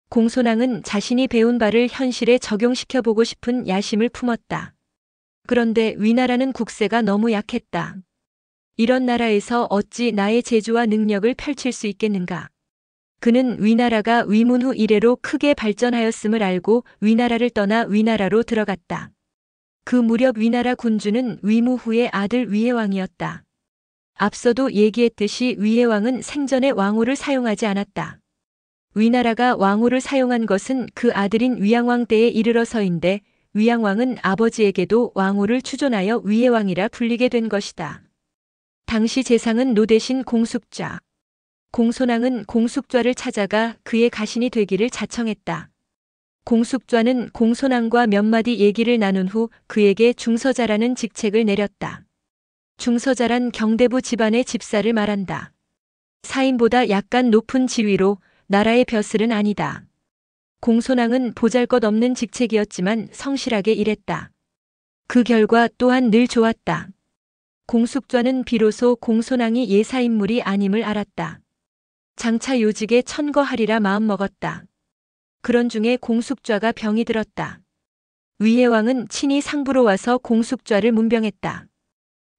공손왕은 자신이 배운 바를 현실에 적용시켜 보고 싶은 야심을 품었다. 그런데 위나라는 국세가 너무 약했다. 이런 나라에서 어찌 나의 재주와 능력을 펼칠 수 있겠는가? 그는 위나라가 위문 후 이래로 크게 발전하였음을 알고 위나라를 떠나 위나라로 들어갔다. 그 무렵 위나라 군주는 위무 후의 아들 위해왕이었다. 앞서도 얘기했듯이 위해왕은 생전에 왕호를 사용하지 않았다. 위나라가 왕호를 사용한 것은 그 아들인 위양왕 때에 이르러서인데 위양왕은 아버지에게도 왕호를 추존하여 위해왕이라 불리게 된 것이다. 당시 제상은 노 대신 공숙좌. 공손왕은 공숙좌를 찾아가 그의 가신이 되기를 자청했다. 공숙좌는 공손왕과 몇 마디 얘기를 나눈 후 그에게 중서자라는 직책을 내렸다. 중서자란 경대부 집안의 집사를 말한다. 사인보다 약간 높은 지위로 나라의 벼슬은 아니다. 공손왕은 보잘것없는 직책이었지만 성실하게 일했다. 그 결과 또한 늘 좋았다. 공숙좌는 비로소 공손왕이 예사인물이 아님을 알았다. 장차 요직에 천거하리라 마음먹었다. 그런 중에 공숙좌가 병이 들었다. 위해왕은 친히 상부로 와서 공숙좌를 문병했다.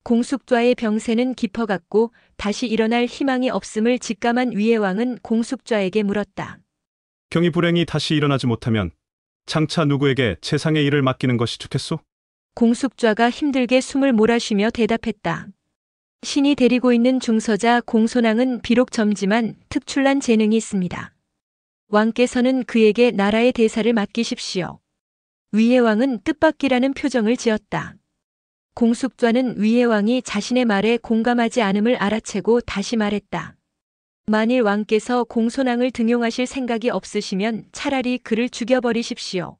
공숙좌의 병세는 깊어갔고 다시 일어날 희망이 없음을 직감한 위해왕은 공숙좌에게 물었다. 경이 불행이 다시 일어나지 못하면 장차 누구에게 재상의 일을 맡기는 것이 좋겠소? 공숙좌가 힘들게 숨을 몰아쉬며 대답했다. 신이 데리고 있는 중서자 공손왕은 비록 젊지만 특출난 재능이 있습니다. 왕께서는 그에게 나라의 대사를 맡기십시오. 위해왕은 뜻밖이라는 표정을 지었다. 공숙좌는 위해왕이 자신의 말에 공감하지 않음을 알아채고 다시 말했다. 만일 왕께서 공손왕을 등용하실 생각이 없으시면 차라리 그를 죽여버리십시오.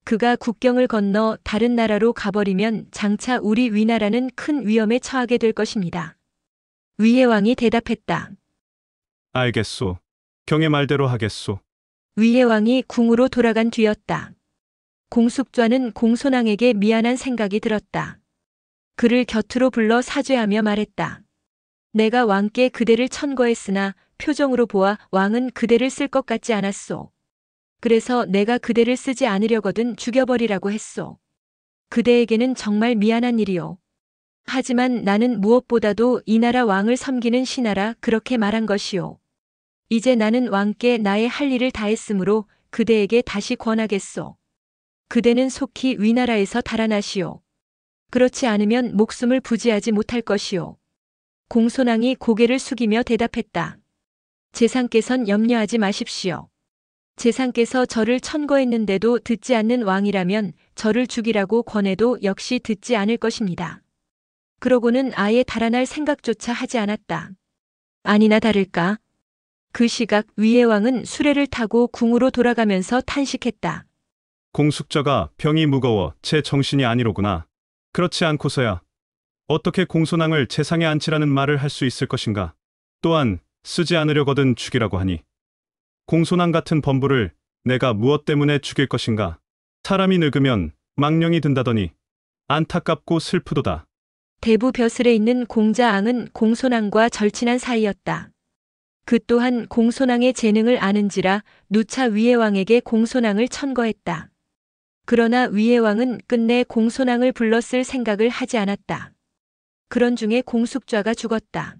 그가 국경을 건너 다른 나라로 가버리면 장차 우리 위나라는 큰 위험에 처하게 될 것입니다. 위해왕이 대답했다. 알겠소. 경의 말대로 하겠소. 위해왕이 궁으로 돌아간 뒤였다. 공숙좌는 공손왕에게 미안한 생각이 들었다. 그를 곁으로 불러 사죄하며 말했다. 내가 왕께 그대를 천거했으나 표정으로 보아 왕은 그대를 쓸 것 같지 않았소. 그래서 내가 그대를 쓰지 않으려거든 죽여버리라고 했소. 그대에게는 정말 미안한 일이오. 하지만 나는 무엇보다도 이 나라 왕을 섬기는 신하라 그렇게 말한 것이오. 이제 나는 왕께 나의 할 일을 다했으므로 그대에게 다시 권하겠소. 그대는 속히 위나라에서 달아나시오. 그렇지 않으면 목숨을 부지하지 못할 것이오. 공손왕이 고개를 숙이며 대답했다. 재상께선 염려하지 마십시오. 재상께서 저를 천거했는데도 듣지 않는 왕이라면 저를 죽이라고 권해도 역시 듣지 않을 것입니다. 그러고는 아예 달아날 생각조차 하지 않았다. 아니나 다를까? 그 시각 위의 왕은 수레를 타고 궁으로 돌아가면서 탄식했다. 공숙저가 병이 무거워 제 정신이 아니로구나. 그렇지 않고서야 어떻게 공손왕을 재상에 앉히라는 말을 할 수 있을 것인가. 또한 쓰지 않으려거든 죽이라고 하니 공손왕 같은 범부를 내가 무엇 때문에 죽일 것인가. 사람이 늙으면 망령이 든다더니 안타깝고 슬프도다. 대부 벼슬에 있는 공자앙은 공손왕과 절친한 사이였다. 그 또한 공손왕의 재능을 아는지라 누차 위의 왕에게 공손왕을 천거했다. 그러나 위의 왕은 끝내 공손왕을 불렀을 생각을 하지 않았다. 그런 중에 공숙좌가 죽었다.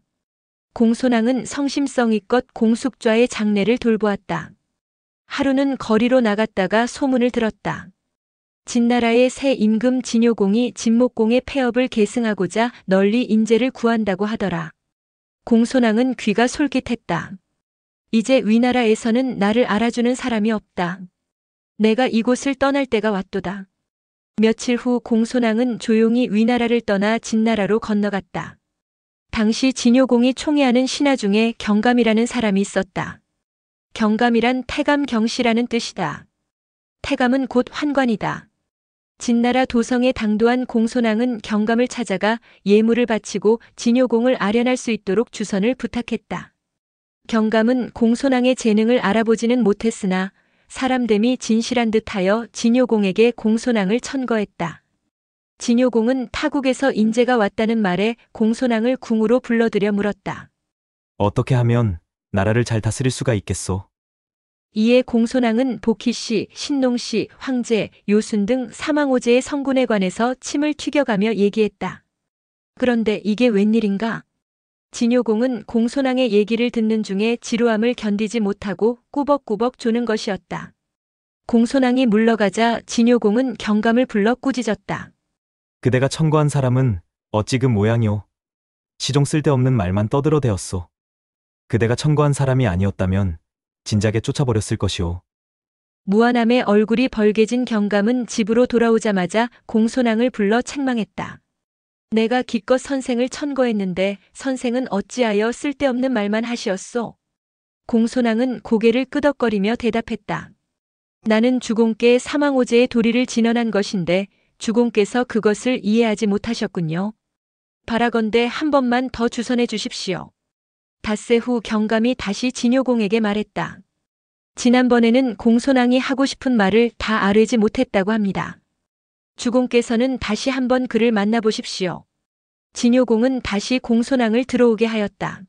공손왕은 성심성의껏 공숙좌의 장례를 돌보았다. 하루는 거리로 나갔다가 소문을 들었다. 진나라의 새 임금 진효공이 진목공의 폐업을 계승하고자 널리 인재를 구한다고 하더라. 공손왕은 귀가 솔깃했다. 이제 위나라에서는 나를 알아주는 사람이 없다. 내가 이곳을 떠날 때가 왔도다. 며칠 후 공손왕은 조용히 위나라를 떠나 진나라로 건너갔다. 당시 진효공이 총애하는 신하 중에 경감이라는 사람이 있었다. 경감이란 태감경시라는 뜻이다. 태감은 곧 환관이다. 진나라 도성에 당도한 공손왕은 경감을 찾아가 예물을 바치고 진효공을 아련할 수 있도록 주선을 부탁했다. 경감은 공손왕의 재능을 알아보지는 못했으나 사람됨이 진실한 듯하여 진효공에게 공손왕을 천거했다. 진효공은 타국에서 인재가 왔다는 말에 공손왕을 궁으로 불러들여 물었다. 어떻게 하면 나라를 잘 다스릴 수가 있겠소? 이에 공손왕은 복희씨, 신농씨, 황제, 요순 등 사망오제의 성군에 관해서 침을 튀겨가며 얘기했다. 그런데 이게 웬일인가? 진효공은 공손왕의 얘기를 듣는 중에 지루함을 견디지 못하고 꾸벅꾸벅 조는 것이었다. 공손왕이 물러가자 진효공은 경감을 불러 꾸짖었다. 그대가 천거한 사람은 어찌 그 모양이오? 시종 쓸데없는 말만 떠들어대었소. 그대가 천거한 사람이 아니었다면 진작에 쫓아버렸을 것이오. 무안함에 얼굴이 벌개진 경감은 집으로 돌아오자마자 공손왕을 불러 책망했다. 내가 기껏 선생을 천거했는데 선생은 어찌하여 쓸데없는 말만 하시었소? 공손왕은 고개를 끄덕거리며 대답했다. 나는 주공께 사망오제의 도리를 진언한 것인데 주공께서 그것을 이해하지 못하셨군요. 바라건대 한 번만 더 주선해 주십시오. 닷새 후 경감이 다시 진효공에게 말했다. 지난번에는 공손왕이 하고 싶은 말을 다 아뢰지 못했다고 합니다. 주공께서는 다시 한번 그를 만나보십시오. 진효공은 다시 공손왕을 들어오게 하였다.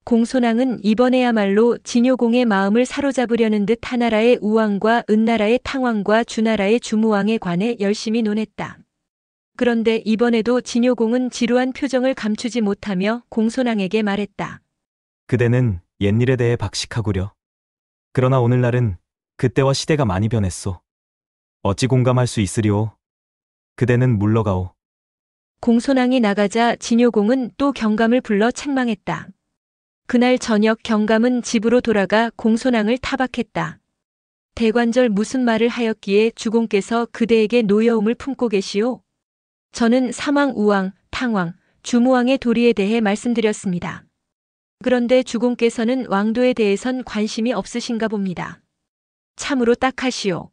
공손왕은 이번에야말로 진효공의 마음을 사로잡으려는 듯 하나라의 우왕과 은나라의 탕왕과 주나라의 주무왕에 관해 열심히 논했다. 그런데 이번에도 진효공은 지루한 표정을 감추지 못하며 공손왕에게 말했다. 그대는 옛일에 대해 박식하구려. 그러나 오늘날은 그때와 시대가 많이 변했소. 어찌 공감할 수 있으리오? 그대는 물러가오. 공손왕이 나가자 진효공은 또 경감을 불러 책망했다. 그날 저녁 경감은 집으로 돌아가 공손왕을 타박했다. 대관절 무슨 말을 하였기에 주공께서 그대에게 노여움을 품고 계시오? 저는 사망우왕, 탕왕, 주무왕의 도리에 대해 말씀드렸습니다. 그런데 주공께서는 왕도에 대해선 관심이 없으신가 봅니다. 참으로 딱하시오.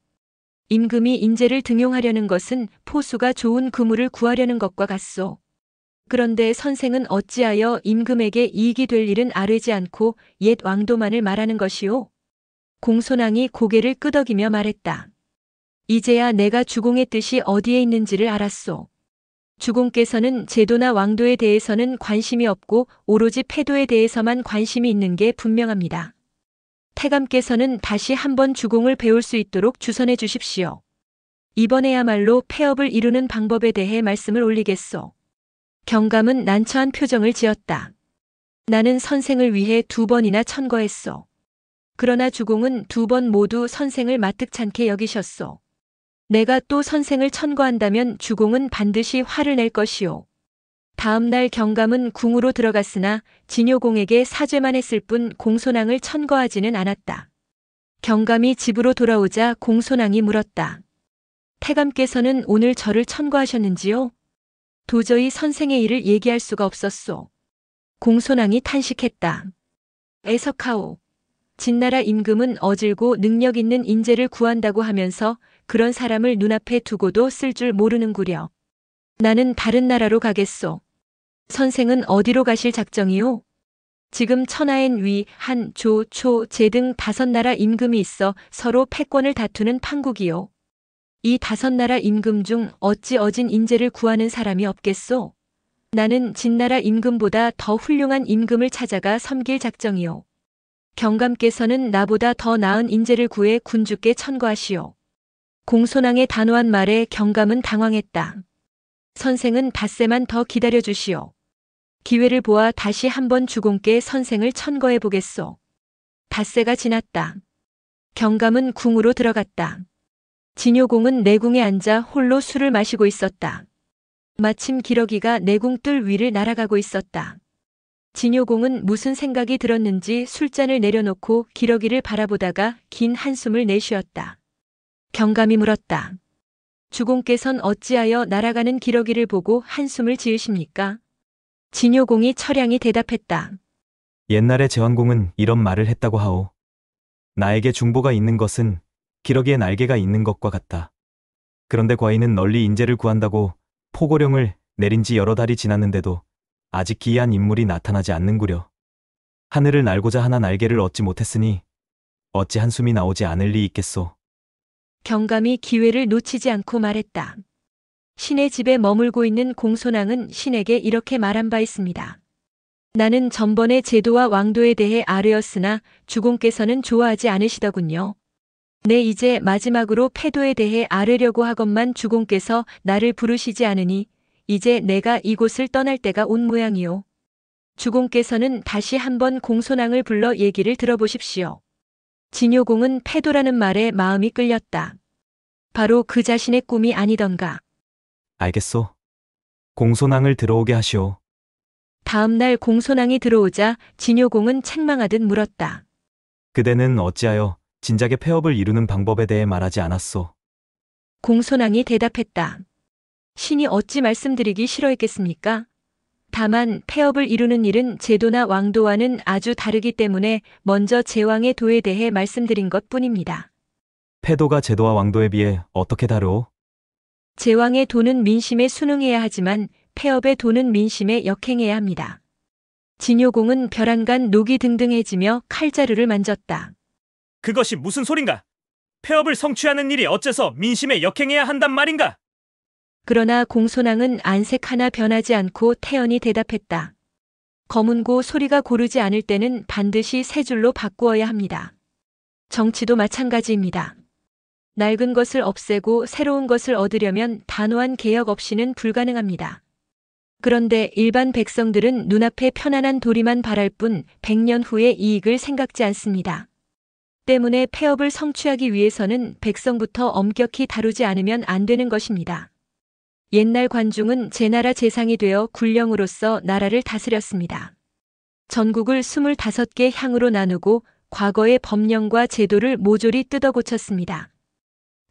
임금이 인재를 등용하려는 것은 포수가 좋은 그물을 구하려는 것과 같소. 그런데 선생은 어찌하여 임금에게 이익이 될 일은 아뢰지 않고 옛 왕도만을 말하는 것이오? 공손왕이 고개를 끄덕이며 말했다. 이제야 내가 주공의 뜻이 어디에 있는지를 알았소. 주공께서는 제도나 왕도에 대해서는 관심이 없고 오로지 패도에 대해서만 관심이 있는 게 분명합니다. 태감께서는 다시 한번 주공을 배울 수 있도록 주선해 주십시오. 이번에야말로 폐업을 이루는 방법에 대해 말씀을 올리겠소. 경감은 난처한 표정을 지었다. 나는 선생을 위해 2번이나 천거했소. 그러나 주공은 2번 모두 선생을 마뜩찮게 여기셨소. 내가 또 선생을 천거한다면 주공은 반드시 화를 낼 것이오. 다음 날 경감은 궁으로 들어갔으나 진효공에게 사죄만 했을 뿐 공손왕을 천거하지는 않았다. 경감이 집으로 돌아오자 공손왕이 물었다. 태감께서는 오늘 저를 천거하셨는지요? 도저히 선생의 일을 얘기할 수가 없었소. 공손왕이 탄식했다. 애석하오. 진나라 임금은 어질고 능력 있는 인재를 구한다고 하면서 그런 사람을 눈앞에 두고도 쓸 줄 모르는구려. 나는 다른 나라로 가겠소. 선생은 어디로 가실 작정이오? 지금 천하엔 위, 한, 조, 초, 제 등 5나라 임금이 있어 서로 패권을 다투는 판국이요. 이 5나라 임금 중 어찌 어진 인재를 구하는 사람이 없겠소? 나는 진나라 임금보다 더 훌륭한 임금을 찾아가 섬길 작정이요. 경감께서는 나보다 더 나은 인재를 구해 군주께 천거하시오. 공손왕의 단호한 말에 경감은 당황했다. 선생은 닷새만 더 기다려 주시오. 기회를 보아 다시 한번 주공께 선생을 천거해 보겠소. 닷새가 지났다. 경감은 궁으로 들어갔다. 진효공은 내궁에 앉아 홀로 술을 마시고 있었다. 마침 기러기가 내궁 뜰 위를 날아가고 있었다. 진효공은 무슨 생각이 들었는지 술잔을 내려놓고 기러기를 바라보다가 긴 한숨을 내쉬었다. 경감이 물었다. 주공께선 어찌하여 날아가는 기러기를 보고 한숨을 지으십니까? 진효공이 처량히 대답했다. 옛날에 제왕공은 이런 말을 했다고 하오. 나에게 중보가 있는 것은 기러기의 날개가 있는 것과 같다. 그런데 과인은 널리 인재를 구한다고 포고령을 내린 지 여러 달이 지났는데도 아직 기이한 인물이 나타나지 않는구려. 하늘을 날고자 하나 날개를 얻지 못했으니 어찌 한숨이 나오지 않을 리 있겠소. 경감이 기회를 놓치지 않고 말했다. 신의 집에 머물고 있는 공손왕은 신에게 이렇게 말한 바 있습니다. 나는 전번에 제도와 왕도에 대해 아뢰었으나 주공께서는 좋아하지 않으시더군요. 내 이제 마지막으로 패도에 대해 아뢰려고 하건만 주공께서 나를 부르시지 않으니 이제 내가 이곳을 떠날 때가 온 모양이오. 주공께서는 다시 한번 공손왕을 불러 얘기를 들어보십시오. 진효공은 패도라는 말에 마음이 끌렸다. 바로 그 자신의 꿈이 아니던가. 알겠소. 공손왕을 들어오게 하시오. 다음 날 공손왕이 들어오자 진효공은 책망하듯 물었다. 그대는 어찌하여 진작에 폐업을 이루는 방법에 대해 말하지 않았소. 공손왕이 대답했다. 신이 어찌 말씀드리기 싫어했겠습니까? 다만 폐업을 이루는 일은 제도나 왕도와는 아주 다르기 때문에 먼저 제왕의 도에 대해 말씀드린 것뿐입니다. 패도가 제도와 왕도에 비해 어떻게 다르오? 제왕의 도는 민심에 순응해야 하지만 폐업의 도는 민심에 역행해야 합니다. 진효공은 벼랑간 녹이 등등해지며 칼자루를 만졌다. 그것이 무슨 소린가? 폐업을 성취하는 일이 어째서 민심에 역행해야 한단 말인가? 그러나 공손왕은 안색 하나 변하지 않고 태연히 대답했다. 검은고 소리가 고르지 않을 때는 반드시 세 줄로 바꾸어야 합니다. 정치도 마찬가지입니다. 낡은 것을 없애고 새로운 것을 얻으려면 단호한 개혁 없이는 불가능합니다. 그런데 일반 백성들은 눈앞에 편안한 도리만 바랄 뿐 100년 후의 이익을 생각지 않습니다. 때문에 폐업을 성취하기 위해서는 백성부터 엄격히 다루지 않으면 안 되는 것입니다. 옛날 관중은 제나라 재상이 되어 군령으로서 나라를 다스렸습니다. 전국을 25개 향으로 나누고 과거의 법령과 제도를 모조리 뜯어 고쳤습니다.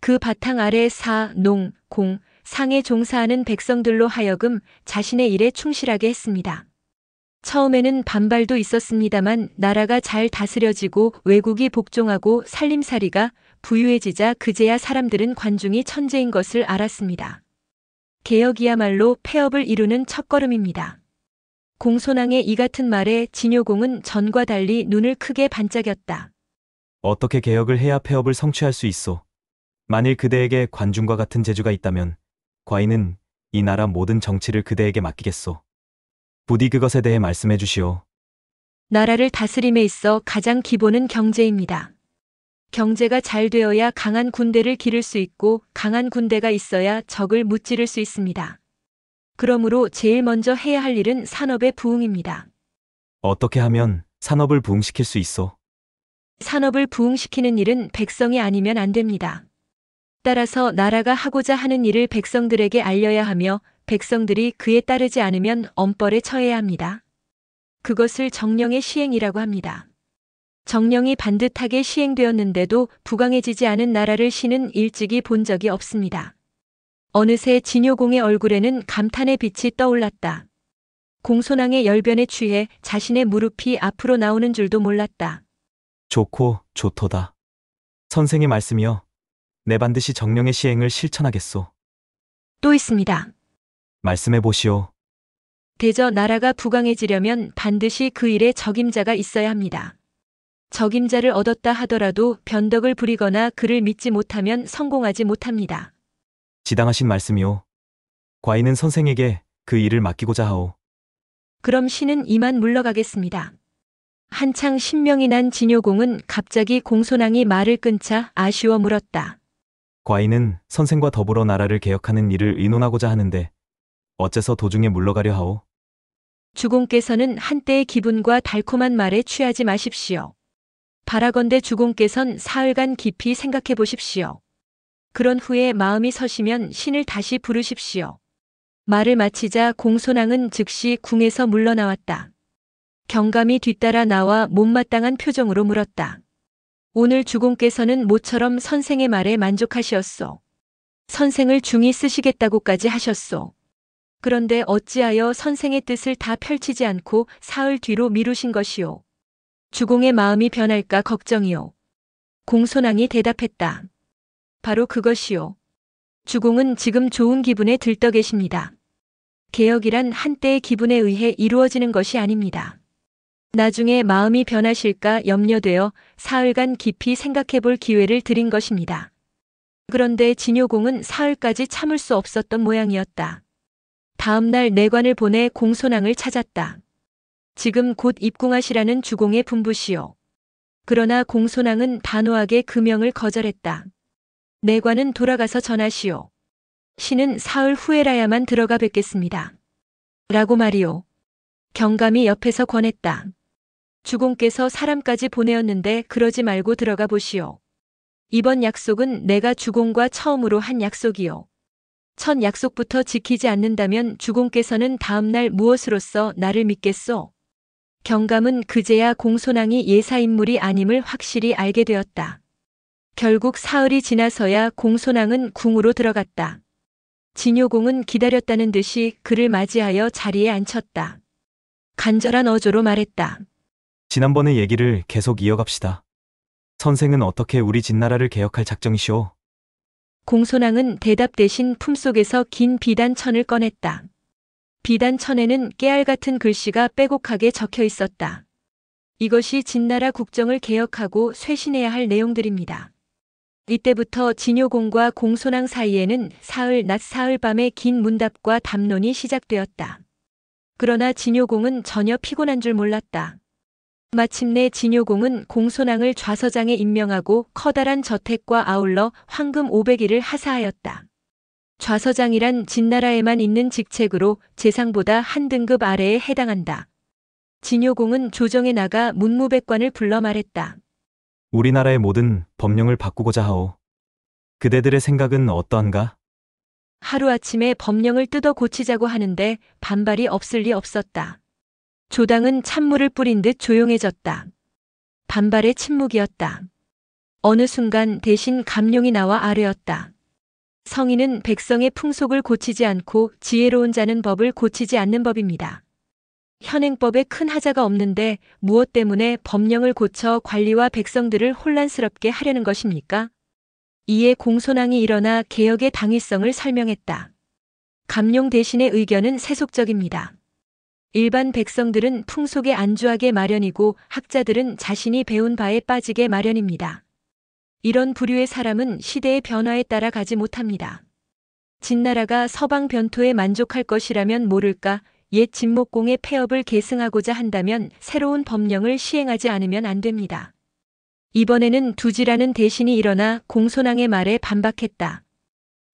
그 바탕 아래 사, 농, 공, 상에 종사하는 백성들로 하여금 자신의 일에 충실하게 했습니다. 처음에는 반발도 있었습니다만 나라가 잘 다스려지고 외국이 복종하고 살림살이가 부유해지자 그제야 사람들은 관중이 천재인 것을 알았습니다. 개혁이야말로 폐업을 이루는 첫걸음입니다. 공손왕의 이 같은 말에 진효공은 전과 달리 눈을 크게 반짝였다. 어떻게 개혁을 해야 폐업을 성취할 수 있소? 만일 그대에게 관중과 같은 재주가 있다면 과인은 이 나라 모든 정치를 그대에게 맡기겠소. 부디 그것에 대해 말씀해 주시오. 나라를 다스림에 있어 가장 기본은 경제입니다. 경제가 잘 되어야 강한 군대를 기를 수 있고 강한 군대가 있어야 적을 무찌를 수 있습니다. 그러므로 제일 먼저 해야 할 일은 산업의 부흥입니다. 어떻게 하면 산업을 부흥시킬 수 있소? 산업을 부흥시키는 일은 백성이 아니면 안 됩니다. 따라서 나라가 하고자 하는 일을 백성들에게 알려야 하며 백성들이 그에 따르지 않으면 엄벌에 처해야 합니다. 그것을 정령의 시행이라고 합니다. 정령이 반듯하게 시행되었는데도 부강해지지 않은 나라를 신은 일찍이 본 적이 없습니다. 어느새 진효공의 얼굴에는 감탄의 빛이 떠올랐다. 공손왕의 열변에 취해 자신의 무릎이 앞으로 나오는 줄도 몰랐다. 좋고 좋도다. 선생의 말씀이여, 내 반드시 정령의 시행을 실천하겠소. 또 있습니다. 말씀해 보시오. 대저 나라가 부강해지려면 반드시 그 일에 적임자가 있어야 합니다. 적임자를 얻었다 하더라도 변덕을 부리거나 그를 믿지 못하면 성공하지 못합니다. 지당하신 말씀이오. 과인은 선생에게 그 일을 맡기고자 하오. 그럼 신은 이만 물러가겠습니다. 한창 신명이 난 진효공은 갑자기 공손왕이 말을 끊자 아쉬워 물었다. 과인은 선생과 더불어 나라를 개혁하는 일을 의논하고자 하는데 어째서 도중에 물러가려 하오? 주공께서는 한때의 기분과 달콤한 말에 취하지 마십시오. 바라건대 주공께선 사흘간 깊이 생각해 보십시오. 그런 후에 마음이 서시면 신을 다시 부르십시오. 말을 마치자 공손왕은 즉시 궁에서 물러나왔다. 경감이 뒤따라 나와 못마땅한 표정으로 물었다. 오늘 주공께서는 모처럼 선생의 말에 만족하시었소. 선생을 중히 쓰시겠다고까지 하셨소. 그런데 어찌하여 선생의 뜻을 다 펼치지 않고 사흘 뒤로 미루신 것이오. 주공의 마음이 변할까 걱정이오. 공손왕이 대답했다. 바로 그것이오. 주공은 지금 좋은 기분에 들떠 계십니다. 개혁이란 한때의 기분에 의해 이루어지는 것이 아닙니다. 나중에 마음이 변하실까 염려되어 사흘간 깊이 생각해 볼 기회를 드린 것입니다. 그런데 진효공은 사흘까지 참을 수 없었던 모양이었다. 다음 날 내관을 보내 공손왕을 찾았다. 지금 곧 입궁하시라는 주공의 분부시오. 그러나 공손왕은 단호하게 그 명을 거절했다. 내관은 돌아가서 전하시오. 신은 사흘 후에라야만 들어가 뵙겠습니다. 라고 말이오. 경감이 옆에서 권했다. 주공께서 사람까지 보내었는데 그러지 말고 들어가 보시오. 이번 약속은 내가 주공과 처음으로 한 약속이오. 첫 약속부터 지키지 않는다면 주공께서는 다음 날 무엇으로써 나를 믿겠소? 경감은 그제야 공손왕이 예사인물이 아님을 확실히 알게 되었다. 결국 사흘이 지나서야 공손왕은 궁으로 들어갔다. 진효공은 기다렸다는 듯이 그를 맞이하여 자리에 앉혔다. 간절한 어조로 말했다. 지난번의 얘기를 계속 이어갑시다. 선생은 어떻게 우리 진나라를 개혁할 작정이시오? 공손왕은 대답 대신 품속에서 긴 비단천을 꺼냈다. 비단천에는 깨알 같은 글씨가 빼곡하게 적혀 있었다. 이것이 진나라 국정을 개혁하고 쇄신해야 할 내용들입니다. 이때부터 진효공과 공손왕 사이에는 사흘 낮 사흘 밤의 긴 문답과 담론이 시작되었다. 그러나 진효공은 전혀 피곤한 줄 몰랐다. 마침내 진효공은 공손왕을 좌서장에 임명하고 커다란 저택과 아울러 황금 500일을 하사하였다. 좌서장이란 진나라에만 있는 직책으로 재상보다 한 등급 아래에 해당한다. 진효공은 조정에 나가 문무백관을 불러 말했다. 우리나라의 모든 법령을 바꾸고자 하오. 그대들의 생각은 어떠한가? 하루아침에 법령을 뜯어 고치자고 하는데 반발이 없을 리 없었다. 조당은 찬물을 뿌린 듯 조용해졌다. 반발의 침묵이었다. 어느 순간 대신 감룡이 나와 아뢰었다. 성인은 백성의 풍속을 고치지 않고 지혜로운 자는 법을 고치지 않는 법입니다. 현행법에 큰 하자가 없는데 무엇 때문에 법령을 고쳐 관리와 백성들을 혼란스럽게 하려는 것입니까? 이에 공손왕이 일어나 개혁의 당위성을 설명했다. 감룡 대신의 의견은 세속적입니다. 일반 백성들은 풍속에 안주하게 마련이고 학자들은 자신이 배운 바에 빠지게 마련입니다. 이런 부류의 사람은 시대의 변화에 따라 가지 못합니다. 진나라가 서방 변토에 만족할 것이라면 모를까 옛 진목공의 폐업을 계승하고자 한다면 새로운 법령을 시행하지 않으면 안 됩니다. 이번에는 두지라는 대신이 일어나 공손왕의 말에 반박했다.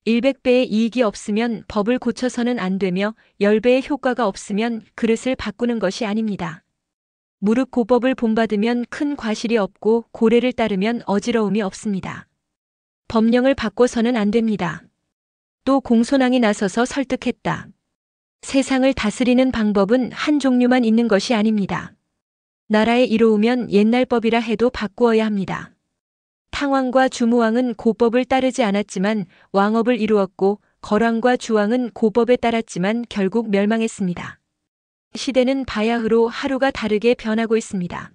100배의 이익이 없으면 법을 고쳐서는 안 되며 10배의 효과가 없으면 그릇을 바꾸는 것이 아닙니다. 무릇 고법을 본받으면 큰 과실이 없고 고례를 따르면 어지러움이 없습니다. 법령을 바꿔서는 안 됩니다. 또 공손왕이 나서서 설득했다. 세상을 다스리는 방법은 한 종류만 있는 것이 아닙니다. 나라에 이로우면 옛날 법이라 해도 바꾸어야 합니다. 탕왕과 주무왕은 고법을 따르지 않았지만 왕업을 이루었고 거왕과 주왕은 고법에 따랐지만 결국 멸망했습니다. 시대는 바야흐로 하루가 다르게 변하고 있습니다.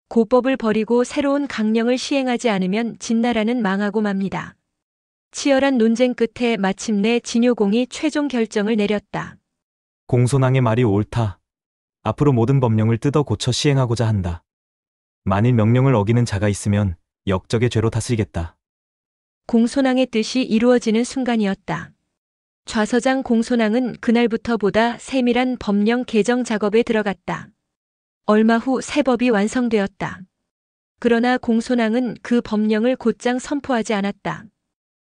고법을 버리고 새로운 강령을 시행하지 않으면 진나라는 망하고 맙니다. 치열한 논쟁 끝에 마침내 진효공이 최종 결정을 내렸다. 공손왕의 말이 옳다. 앞으로 모든 법령을 뜯어 고쳐 시행하고자 한다. 만일 명령을 어기는 자가 있으면 역적의 죄로 다스리겠다. 공손왕의 뜻이 이루어지는 순간이었다. 좌서장 공손왕은 그날부터 보다 세밀한 법령 개정 작업에 들어갔다. 얼마 후 새 법이 완성되었다. 그러나 공손왕은 그 법령을 곧장 선포하지 않았다.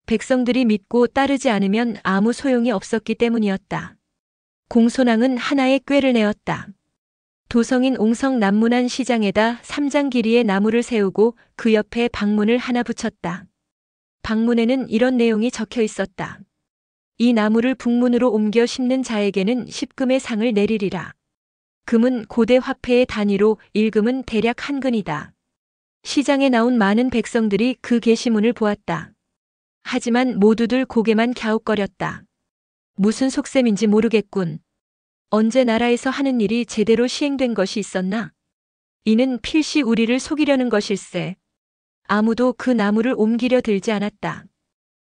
백성들이 믿고 따르지 않으면 아무 소용이 없었기 때문이었다. 공손왕은 하나의 꾀를 내었다. 도성인 옹성 남문안 시장에다 3장 길이의 나무를 세우고 그 옆에 방문을 하나 붙였다. 방문에는 이런 내용이 적혀 있었다. 이 나무를 북문으로 옮겨 심는 자에게는 10금의 상을 내리리라. 금은 고대 화폐의 단위로 1금은 대략 1근이다. 시장에 나온 많은 백성들이 그 게시문을 보았다. 하지만 모두들 고개만 갸웃거렸다. 무슨 속셈인지 모르겠군. 언제 나라에서 하는 일이 제대로 시행된 것이 있었나? 이는 필시 우리를 속이려는 것일세. 아무도 그 나무를 옮기려 들지 않았다.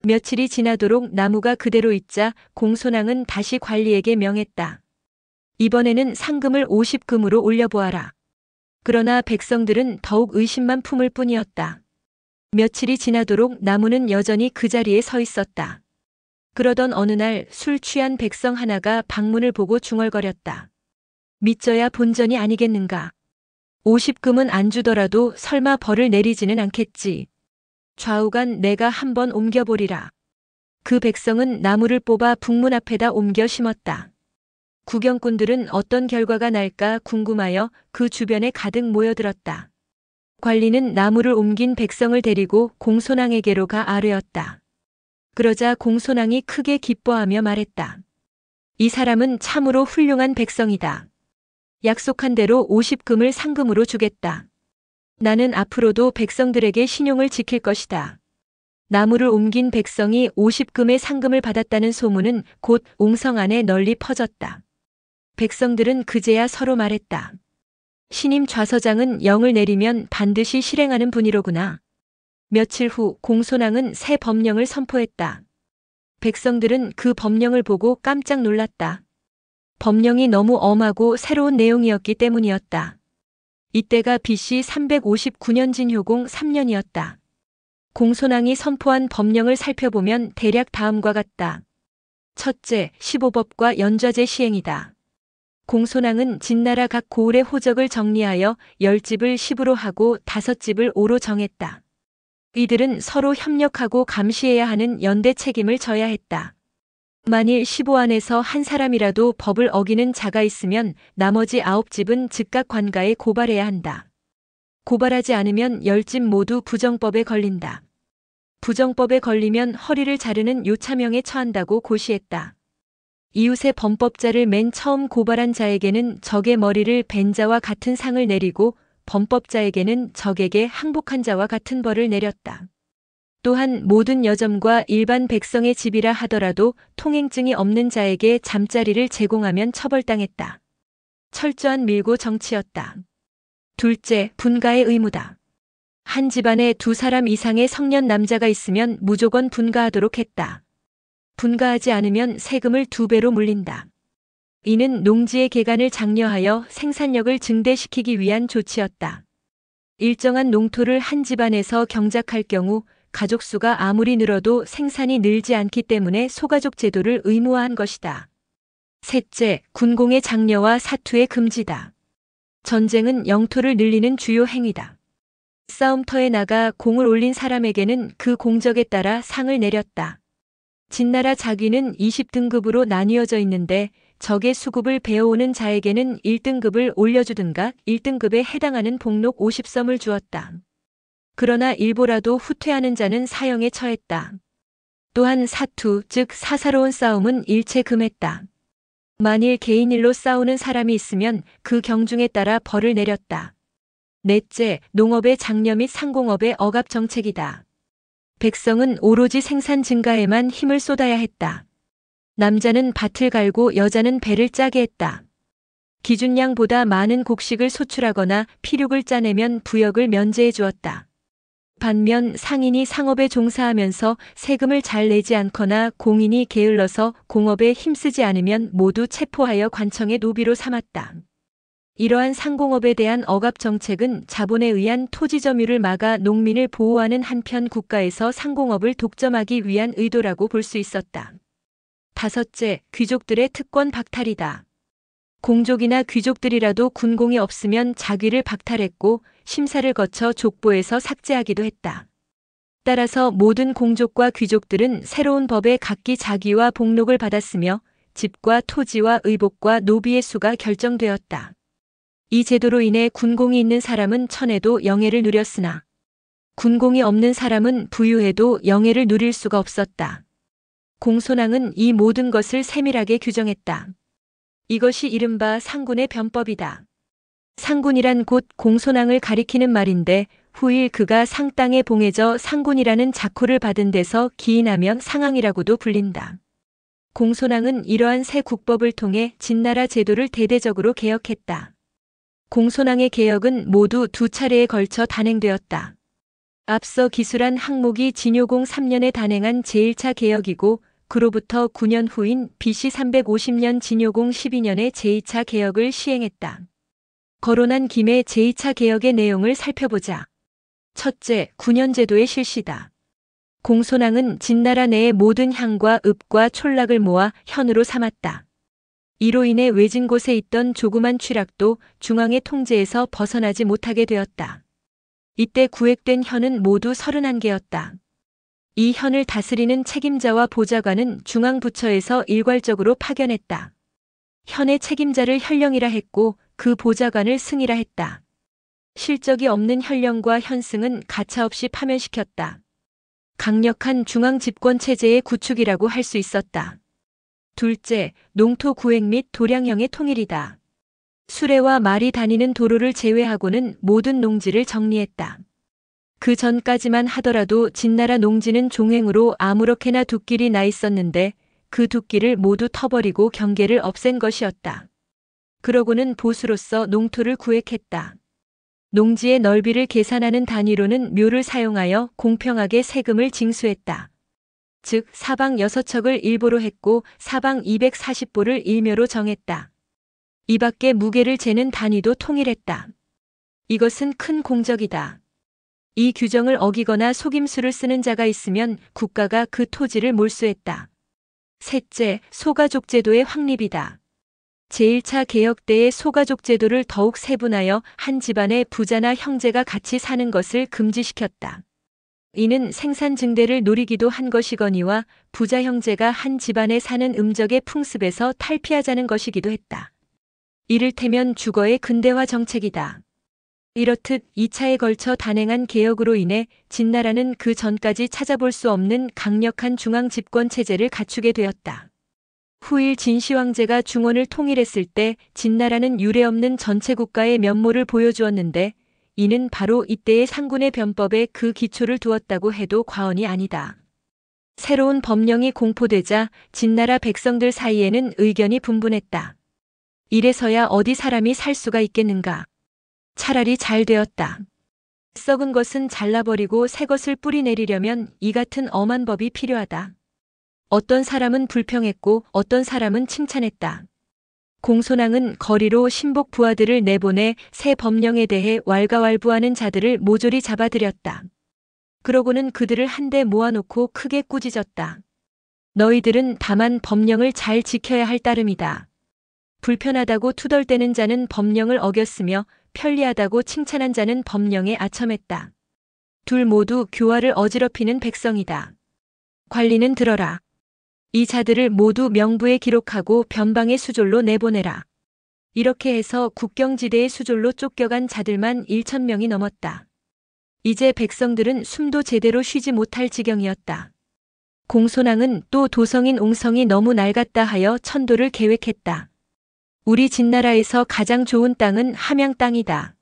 며칠이 지나도록 나무가 그대로 있자 공손왕은 다시 관리에게 명했다. 이번에는 상금을 50금으로 올려보아라. 그러나 백성들은 더욱 의심만 품을 뿐이었다. 며칠이 지나도록 나무는 여전히 그 자리에 서 있었다. 그러던 어느 날 술 취한 백성 하나가 방문을 보고 중얼거렸다. 믿져야 본전이 아니겠는가. 50금은 안 주더라도 설마 벌을 내리지는 않겠지. 좌우간 내가 한번 옮겨보리라. 그 백성은 나무를 뽑아 북문 앞에다 옮겨 심었다. 구경꾼들은 어떤 결과가 날까 궁금하여 그 주변에 가득 모여들었다. 관리는 나무를 옮긴 백성을 데리고 공손왕에게로 가 아뢰었다. 그러자 공손왕이 크게 기뻐하며 말했다. 이 사람은 참으로 훌륭한 백성이다. 약속한 대로 50금을 상금으로 주겠다. 나는 앞으로도 백성들에게 신용을 지킬 것이다. 나무를 옮긴 백성이 50금의 상금을 받았다는 소문은 곧 옹성 안에 널리 퍼졌다. 백성들은 그제야 서로 말했다. 신임 좌서장은 영을 내리면 반드시 실행하는 분이로구나. 며칠 후 공손왕은 새 법령을 선포했다. 백성들은 그 법령을 보고 깜짝 놀랐다. 법령이 너무 엄하고 새로운 내용이었기 때문이었다. 이때가 BC 359년 진효공 3년이었다. 공손왕이 선포한 법령을 살펴보면 대략 다음과 같다. 첫째, 15법과 연좌제 시행이다. 공손왕은 진나라 각 고을의 호적을 정리하여 10집을 10으로 하고 5집을 5로 정했다. 이들은 서로 협력하고 감시해야 하는 연대 책임을 져야 했다. 만일 15 안에서 한 사람이라도 법을 어기는 자가 있으면 나머지 9집은 즉각 관가에 고발해야 한다. 고발하지 않으면 10집 모두 부정법에 걸린다. 부정법에 걸리면 허리를 자르는 요차명에 처한다고 고시했다. 이웃의 범법자를 맨 처음 고발한 자에게는 적의 머리를 벤 자와 같은 상을 내리고 범법자에게는 적에게 항복한 자와 같은 벌을 내렸다. 또한 모든 여점과 일반 백성의 집이라 하더라도 통행증이 없는 자에게 잠자리를 제공하면 처벌당했다. 철저한 밀고 정치였다. 둘째, 분가의 의무다. 한 집안에 2사람 이상의 성년 남자가 있으면 무조건 분가하도록 했다. 분가하지 않으면 세금을 2배로 물린다. 이는 농지의 개간을 장려하여 생산력을 증대시키기 위한 조치였다. 일정한 농토를 한 집안에서 경작할 경우 가족 수가 아무리 늘어도 생산이 늘지 않기 때문에 소가족 제도를 의무화한 것이다. 셋째, 군공의 장려와 사투의 금지다. 전쟁은 영토를 늘리는 주요 행위다. 싸움터에 나가 공을 올린 사람에게는 그 공적에 따라 상을 내렸다. 진나라 자귀는 20등급으로 나뉘어져 있는데 적의 수급을 베어오는 자에게는 1등급을 올려주든가 1등급에 해당하는 복록 50섬을 주었다. 그러나 일보라도 후퇴하는 자는 사형에 처했다. 또한 사투, 즉 사사로운 싸움은 일체 금했다. 만일 개인일로 싸우는 사람이 있으면 그 경중에 따라 벌을 내렸다. 넷째, 농업의 장려 및 상공업의 억압 정책이다. 백성은 오로지 생산 증가에만 힘을 쏟아야 했다. 남자는 밭을 갈고 여자는 배를 짜게 했다. 기준량보다 많은 곡식을 소출하거나 피륙을 짜내면 부역을 면제해 주었다. 반면 상인이 상업에 종사하면서 세금을 잘 내지 않거나 공인이 게을러서 공업에 힘쓰지 않으면 모두 체포하여 관청의 노비로 삼았다. 이러한 상공업에 대한 억압 정책은 자본에 의한 토지 점유를 막아 농민을 보호하는 한편 국가에서 상공업을 독점하기 위한 의도라고 볼 수 있었다. 다섯째, 귀족들의 특권 박탈이다. 공족이나 귀족들이라도 군공이 없으면 자귀를 박탈했고 심사를 거쳐 족보에서 삭제하기도 했다. 따라서 모든 공족과 귀족들은 새로운 법에 각기 자귀와 복록을 받았으며 집과 토지와 의복과 노비의 수가 결정되었다. 이 제도로 인해 군공이 있는 사람은 천혜도 영예를 누렸으나 군공이 없는 사람은 부유해도 영예를 누릴 수가 없었다. 공손왕은 이 모든 것을 세밀하게 규정했다. 이것이 이른바 상군의 변법이다. 상군이란 곧 공손왕을 가리키는 말인데 후일 그가 상땅에 봉해져 상군이라는 자코를 받은 데서 기인하면 상왕이라고도 불린다. 공손왕은 이러한 새 국법을 통해 진나라 제도를 대대적으로 개혁했다. 공손왕의 개혁은 모두 두 차례에 걸쳐 단행되었다. 앞서 기술한 항목이 진효공 3년에 단행한 제1차 개혁이고 그로부터 9년 후인 BC 350년 진효공 12년에 제2차 개혁을 시행했다. 거론한 김에 제2차 개혁의 내용을 살펴보자. 첫째, 9년 제도의 실시다. 공손왕은 진나라 내의 모든 향과 읍과 촌락을 모아 현으로 삼았다. 이로 인해 외진 곳에 있던 조그만 취락도 중앙의 통제에서 벗어나지 못하게 되었다. 이때 구획된 현은 모두 31개였다. 이 현을 다스리는 책임자와 보좌관은 중앙부처에서 일괄적으로 파견했다. 현의 책임자를 현령이라 했고 그 보좌관을 승이라 했다. 실적이 없는 현령과 현승은 가차없이 파면시켰다. 강력한 중앙 집권 체제의 구축이라고 할 수 있었다. 둘째, 농토 구획 및 도량형의 통일이다. 수레와 말이 다니는 도로를 제외하고는 모든 농지를 정리했다. 그 전까지만 하더라도 진나라 농지는 종횡으로 아무렇게나 둑길이 나 있었는데 그 둑길을 모두 터버리고 경계를 없앤 것이었다. 그러고는 보수로서 농토를 구획했다. 농지의 넓이를 계산하는 단위로는 묘를 사용하여 공평하게 세금을 징수했다. 즉 사방 6척을 일보로 했고 사방 240보를 일묘로 정했다. 이 밖에 무게를 재는 단위도 통일했다. 이것은 큰 공적이다. 이 규정을 어기거나 속임수를 쓰는 자가 있으면 국가가 그 토지를 몰수했다. 셋째, 소가족 제도의 확립이다. 제1차 개혁 때의 소가족 제도를 더욱 세분하여 한 집안의 부자나 형제가 같이 사는 것을 금지시켰다. 이는 생산 증대를 노리기도 한 것이거니와 부자 형제가 한 집안에 사는 음적의 풍습에서 탈피하자는 것이기도 했다. 이를테면 주거의 근대화 정책이다. 이렇듯 2차에 걸쳐 단행한 개혁으로 인해 진나라는 그 전까지 찾아볼 수 없는 강력한 중앙 집권 체제를 갖추게 되었다. 후일 진시황제가 중원을 통일했을 때 진나라는 유례없는 전체 국가의 면모를 보여주었는데 이는 바로 이때의 상군의 변법에 그 기초를 두었다고 해도 과언이 아니다. 새로운 법령이 공포되자 진나라 백성들 사이에는 의견이 분분했다. 이래서야 어디 사람이 살 수가 있겠는가. 차라리 잘 되었다. 썩은 것은 잘라버리고 새 것을 뿌리내리려면 이 같은 엄한 법이 필요하다. 어떤 사람은 불평했고 어떤 사람은 칭찬했다. 공손왕은 거리로 신복 부하들을 내보내 새 법령에 대해 왈가왈부하는 자들을 모조리 잡아들였다. 그러고는 그들을 한데 모아놓고 크게 꾸짖었다. 너희들은 다만 법령을 잘 지켜야 할 따름이다. 불편하다고 투덜대는 자는 법령을 어겼으며 편리하다고 칭찬한 자는 법령에 아첨했다. 둘 모두 교화를 어지럽히는 백성이다. 관리는 들어라. 이 자들을 모두 명부에 기록하고 변방의 수졸로 내보내라. 이렇게 해서 국경지대의 수졸로 쫓겨간 자들만 1,000명이 넘었다. 이제 백성들은 숨도 제대로 쉬지 못할 지경이었다. 공손왕은 또 도성인 옹성이 너무 낡았다 하여 천도를 계획했다. 우리 진나라에서 가장 좋은 땅은 함양 땅이다.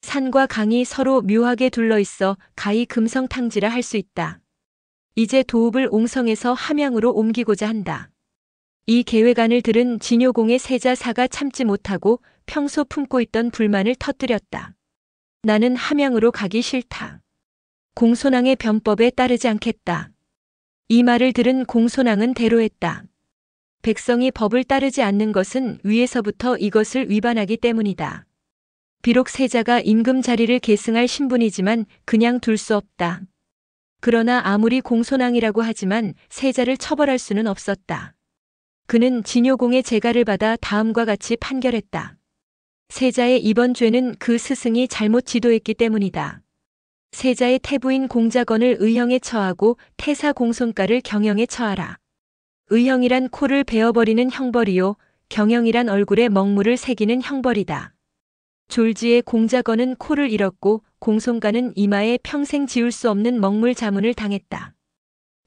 산과 강이 서로 묘하게 둘러있어 가히 금성탕지라 할 수 있다. 이제 도읍을 옹성에서 함양으로 옮기고자 한다. 이 계획안을 들은 진효공의 세자사가 참지 못하고 평소 품고 있던 불만을 터뜨렸다. 나는 함양으로 가기 싫다. 공손왕의 변법에 따르지 않겠다. 이 말을 들은 공손왕은 대로했다. 백성이 법을 따르지 않는 것은 위에서부터 이것을 위반하기 때문이다. 비록 세자가 임금 자리를 계승할 신분이지만 그냥 둘 수 없다. 그러나 아무리 공손왕이라고 하지만 세자를 처벌할 수는 없었다. 그는 진효공의 재가를 받아 다음과 같이 판결했다. 세자의 이번 죄는 그 스승이 잘못 지도했기 때문이다. 세자의 태부인 공자건을 의형에 처하고 태사 공손가를 경영에 처하라. 의형이란 코를 베어버리는 형벌이요, 경영이란 얼굴에 먹물을 새기는 형벌이다. 졸지의 공자건은 코를 잃었고 공손가는 이마에 평생 지울 수 없는 먹물 자문을 당했다.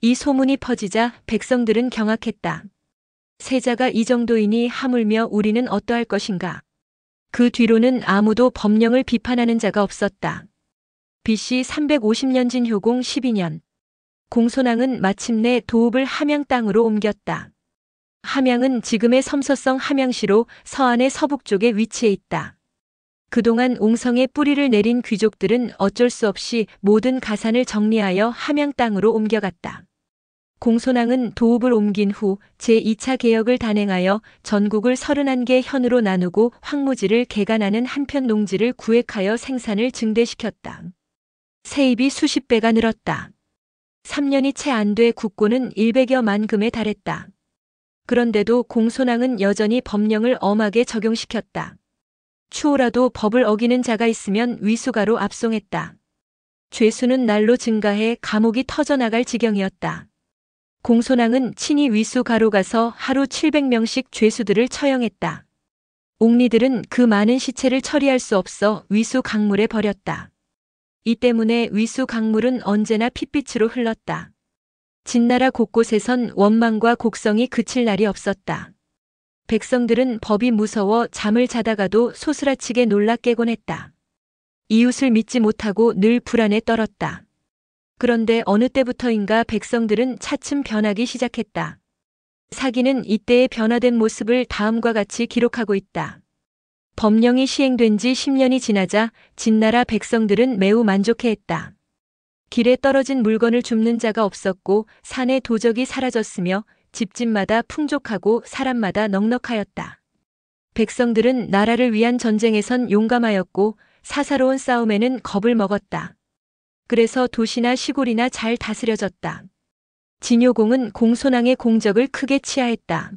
이 소문이 퍼지자 백성들은 경악했다. 세자가 이 정도이니 하물며 우리는 어떠할 것인가. 그 뒤로는 아무도 법령을 비판하는 자가 없었다. BC 350년 진효공 12년. 공손왕은 마침내 도읍을 함양 땅으로 옮겼다. 함양은 지금의 섬서성 함양시로 서안의 서북쪽에 위치해 있다. 그동안 옹성에 뿌리를 내린 귀족들은 어쩔 수 없이 모든 가산을 정리하여 함양 땅으로 옮겨갔다. 공손왕은 도읍을 옮긴 후 제2차 개혁을 단행하여 전국을 31개 현으로 나누고 황무지를 개간하는 한편 농지를 구획하여 생산을 증대시켰다. 세입이 수십 배가 늘었다. 3년이 채 안 돼 국고는 100여만 금에 달했다. 그런데도 공손왕은 여전히 법령을 엄하게 적용시켰다. 추호라도 법을 어기는 자가 있으면 위수가로 압송했다. 죄수는 날로 증가해 감옥이 터져나갈 지경이었다. 공손왕은 친히 위수가로 가서 하루 700명씩 죄수들을 처형했다. 옥리들은 그 많은 시체를 처리할 수 없어 위수 강물에 버렸다. 이 때문에 위수 강물은 언제나 핏빛으로 흘렀다. 진나라 곳곳에선 원망과 곡성이 그칠 날이 없었다. 백성들은 법이 무서워 잠을 자다가도 소스라치게 놀라 깨곤 했다. 이웃을 믿지 못하고 늘 불안에 떨었다. 그런데 어느 때부터인가 백성들은 차츰 변하기 시작했다. 사기는 이때의 변화된 모습을 다음과 같이 기록하고 있다. 법령이 시행된 지 10년이 지나자 진나라 백성들은 매우 만족해했다. 길에 떨어진 물건을 줍는 자가 없었고 산의 도적이 사라졌으며 집집마다 풍족하고 사람마다 넉넉하였다. 백성들은 나라를 위한 전쟁에선 용감하였고 사사로운 싸움에는 겁을 먹었다. 그래서 도시나 시골이나 잘 다스려졌다. 진효공은 공손왕의 공적을 크게 치하했다.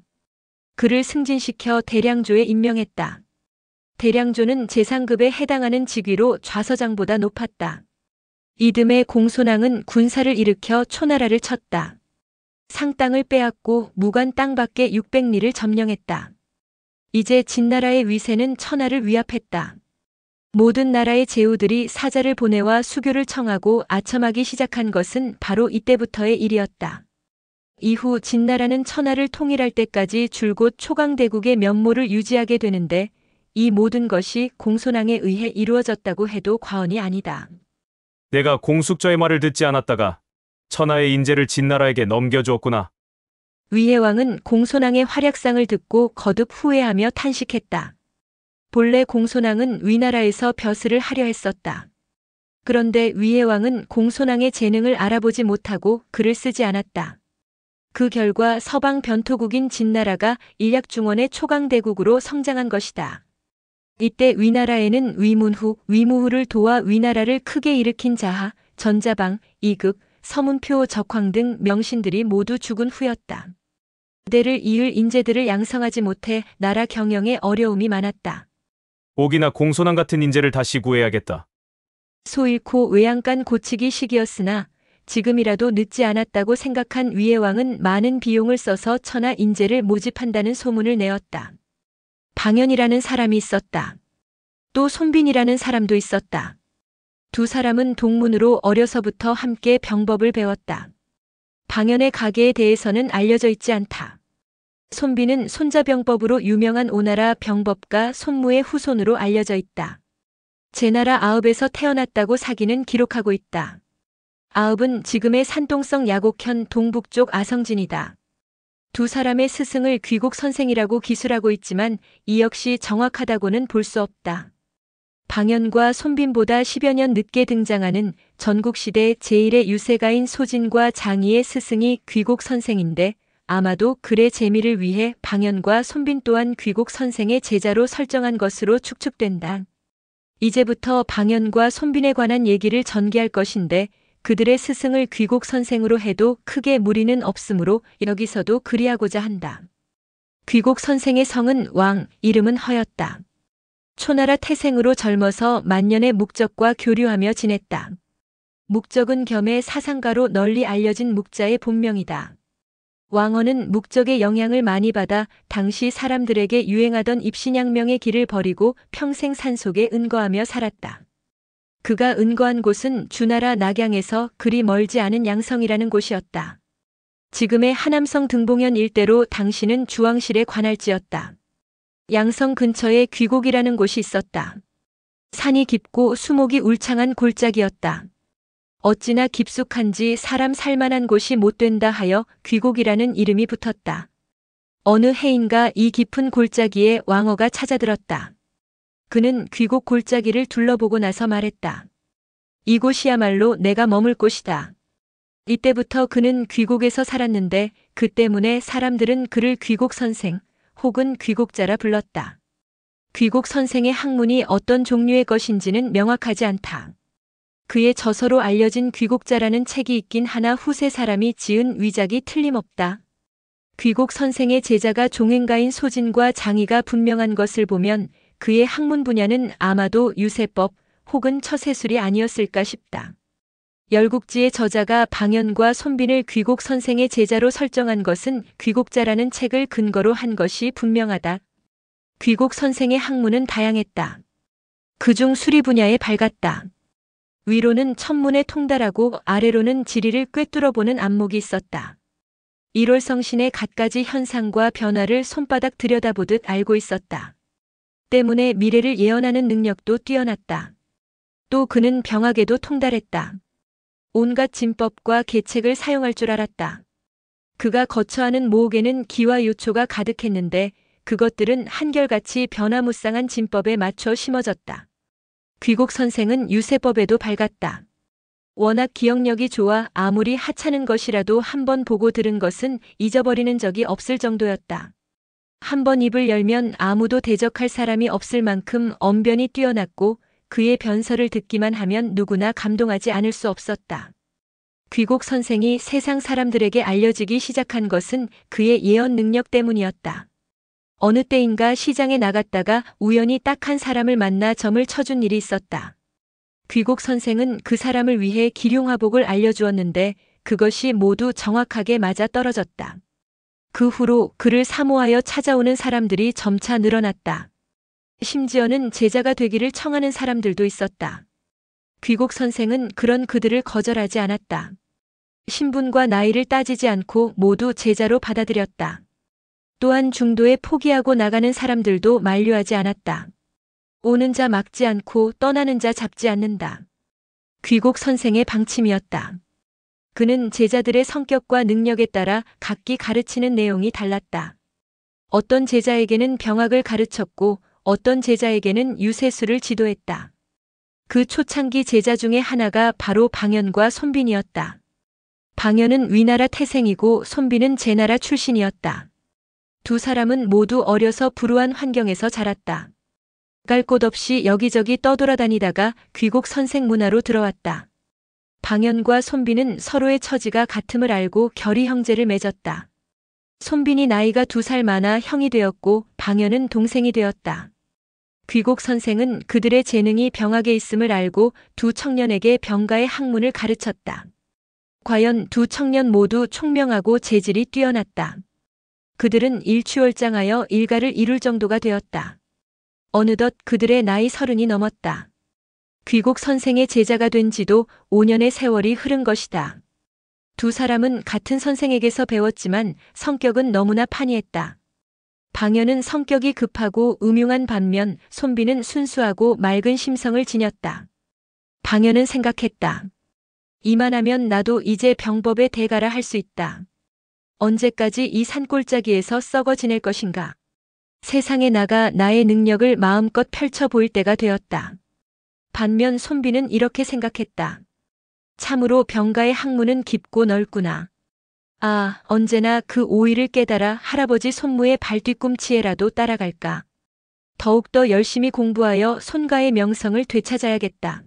그를 승진시켜 대량조에 임명했다. 대량조는 재상급에 해당하는 직위로 좌서장보다 높았다. 이듬해 공손왕은 군사를 일으켜 초나라를 쳤다. 상땅을 빼앗고 무관 땅밖에 600리를 점령했다. 이제 진나라의 위세는 천하를 위압했다. 모든 나라의 제후들이 사자를 보내와 수교를 청하고 아첨하기 시작한 것은 바로 이때부터의 일이었다. 이후 진나라는 천하를 통일할 때까지 줄곧 초강대국의 면모를 유지하게 되는데 이 모든 것이 공손왕에 의해 이루어졌다고 해도 과언이 아니다. 내가 공숙저의 말을 듣지 않았다가 천하의 인재를 진나라에게 넘겨주었구나. 위혜왕은 공손왕의 활약상을 듣고 거듭 후회하며 탄식했다. 본래 공손왕은 위나라에서 벼슬을 하려 했었다. 그런데 위혜왕은 공손왕의 재능을 알아보지 못하고 글을 쓰지 않았다. 그 결과 서방 변토국인 진나라가 일약중원의 초강대국으로 성장한 것이다. 이때 위나라에는 위문후, 위무후를 도와 위나라를 크게 일으킨 자하, 전자방, 이극, 서문표, 적황 등 명신들이 모두 죽은 후였다. 그대를 이을 인재들을 양성하지 못해 나라 경영에 어려움이 많았다. 옥이나 공손왕 같은 인재를 다시 구해야겠다. 소 잃고 외양간 고치기 시기였으나 지금이라도 늦지 않았다고 생각한 위혜왕은 많은 비용을 써서 천하 인재를 모집한다는 소문을 내었다. 방연이라는 사람이 있었다. 또 손빈이라는 사람도 있었다. 두 사람은 동문으로 어려서부터 함께 병법을 배웠다. 방연의 가계에 대해서는 알려져 있지 않다. 손빈은 손자병법으로 유명한 오나라 병법가 손무의 후손으로 알려져 있다. 제나라 아읍에서 태어났다고 사기는 기록하고 있다. 아읍은 지금의 산동성 야곡현 동북쪽 아성진이다. 두 사람의 스승을 귀국 선생이라고 기술하고 있지만 이 역시 정확하다고는 볼 수 없다. 방연과 손빈보다 10여 년 늦게 등장하는 전국시대 제1의 유세가인 소진과 장희의 스승이 귀국 선생인데 아마도 글의 재미를 위해 방연과 손빈 또한 귀국 선생의 제자로 설정한 것으로 추측된다. 이제부터 방연과 손빈에 관한 얘기를 전개할 것인데 그들의 스승을 귀국 선생으로 해도 크게 무리는 없으므로 여기서도 그리하고자 한다. 귀국 선생의 성은 왕, 이름은 허였다. 초나라 태생으로 젊어서 만년의 묵적과 교류하며 지냈다. 묵적은 겸해 사상가로 널리 알려진 묵자의 본명이다. 왕허는 묵적의 영향을 많이 받아 당시 사람들에게 유행하던 입신양명의 길을 버리고 평생 산속에 은거하며 살았다. 그가 은거한 곳은 주나라 낙양에서 그리 멀지 않은 양성이라는 곳이었다. 지금의 하남성 등봉현 일대로 당시는 주왕실의 관할지였다. 양성 근처에 귀곡이라는 곳이 있었다. 산이 깊고 수목이 울창한 골짜기였다. 어찌나 깊숙한지 사람 살만한 곳이 못 된다 하여 귀곡이라는 이름이 붙었다. 어느 해인가 이 깊은 골짜기에 왕허가 찾아들었다. 그는 귀곡 골짜기를 둘러보고 나서 말했다. 이곳이야말로 내가 머물 곳이다. 이때부터 그는 귀곡에서 살았는데 그 때문에 사람들은 그를 귀곡 선생 혹은 귀곡자라 불렀다. 귀곡 선생의 학문이 어떤 종류의 것인지는 명확하지 않다. 그의 저서로 알려진 귀곡자라는 책이 있긴 하나 후세 사람이 지은 위작이 틀림없다. 귀곡 선생의 제자가 종행가인 소진과 장희가 분명한 것을 보면 그의 학문 분야는 아마도 유세법 혹은 처세술이 아니었을까 싶다. 열국지의 저자가 방연과 손빈을 귀곡 선생의 제자로 설정한 것은 귀곡자라는 책을 근거로 한 것이 분명하다. 귀곡 선생의 학문은 다양했다. 그중 수리 분야에 밝았다. 위로는 천문에 통달하고 아래로는 지리를 꿰뚫어보는 안목이 있었다. 일월성신의 갖가지 현상과 변화를 손바닥 들여다보듯 알고 있었다. 때문에 미래를 예언하는 능력도 뛰어났다. 또 그는 병학에도 통달했다. 온갖 진법과 계책을 사용할 줄 알았다. 그가 거처하는 모옥에는 기와 요초가 가득했는데 그것들은 한결같이 변화무쌍한 진법에 맞춰 심어졌다. 귀곡 선생은 유세법에도 밝았다. 워낙 기억력이 좋아 아무리 하찮은 것이라도 한번 보고 들은 것은 잊어버리는 적이 없을 정도였다. 한번 입을 열면 아무도 대적할 사람이 없을 만큼 언변이 뛰어났고 그의 변설을 듣기만 하면 누구나 감동하지 않을 수 없었다. 귀곡 선생이 세상 사람들에게 알려지기 시작한 것은 그의 예언 능력 때문이었다. 어느 때인가 시장에 나갔다가 우연히 딱 한 사람을 만나 점을 쳐준 일이 있었다. 귀곡 선생은 그 사람을 위해 기륭화복을 알려주었는데 그것이 모두 정확하게 맞아 떨어졌다. 그 후로 그를 사모하여 찾아오는 사람들이 점차 늘어났다. 심지어는 제자가 되기를 청하는 사람들도 있었다. 귀곡 선생은 그런 그들을 거절하지 않았다. 신분과 나이를 따지지 않고 모두 제자로 받아들였다. 또한 중도에 포기하고 나가는 사람들도 만류하지 않았다. 오는 자 막지 않고 떠나는 자 잡지 않는다. 귀곡 선생의 방침이었다. 그는 제자들의 성격과 능력에 따라 각기 가르치는 내용이 달랐다. 어떤 제자에게는 병학을 가르쳤고 어떤 제자에게는 유세술을 지도했다. 그 초창기 제자 중에 하나가 바로 방연과 손빈이었다. 방연은 위나라 태생이고 손빈은 제나라 출신이었다. 두 사람은 모두 어려서 불우한 환경에서 자랐다. 갈 곳 없이 여기저기 떠돌아다니다가 귀곡 선생 문화로 들어왔다. 방연과 손빈은 서로의 처지가 같음을 알고 결의 형제를 맺었다. 손빈이 나이가 2살 많아 형이 되었고 방연은 동생이 되었다. 귀곡 선생은 그들의 재능이 병학에 있음을 알고 두 청년에게 병가의 학문을 가르쳤다. 과연 두 청년 모두 총명하고 재질이 뛰어났다. 그들은 일취월장하여 일가를 이룰 정도가 되었다. 어느덧 그들의 나이 30이 넘었다. 귀곡 선생의 제자가 된 지도 5년의 세월이 흐른 것이다. 두 사람은 같은 선생에게서 배웠지만 성격은 너무나 판이했다. 방연은 성격이 급하고 음흉한 반면 손빈은 순수하고 맑은 심성을 지녔다. 방연은 생각했다. 이만하면 나도 이제 병법의 대가라 할 수 있다. 언제까지 이 산골짜기에서 썩어 지낼 것인가? 세상에 나가 나의 능력을 마음껏 펼쳐 보일 때가 되었다. 반면 손비는 이렇게 생각했다. 참으로 병가의 학문은 깊고 넓구나. 아, 언제나 그 오이를 깨달아 할아버지 손무의 발뒤꿈치에라도 따라갈까. 더욱더 열심히 공부하여 손가의 명성을 되찾아야겠다.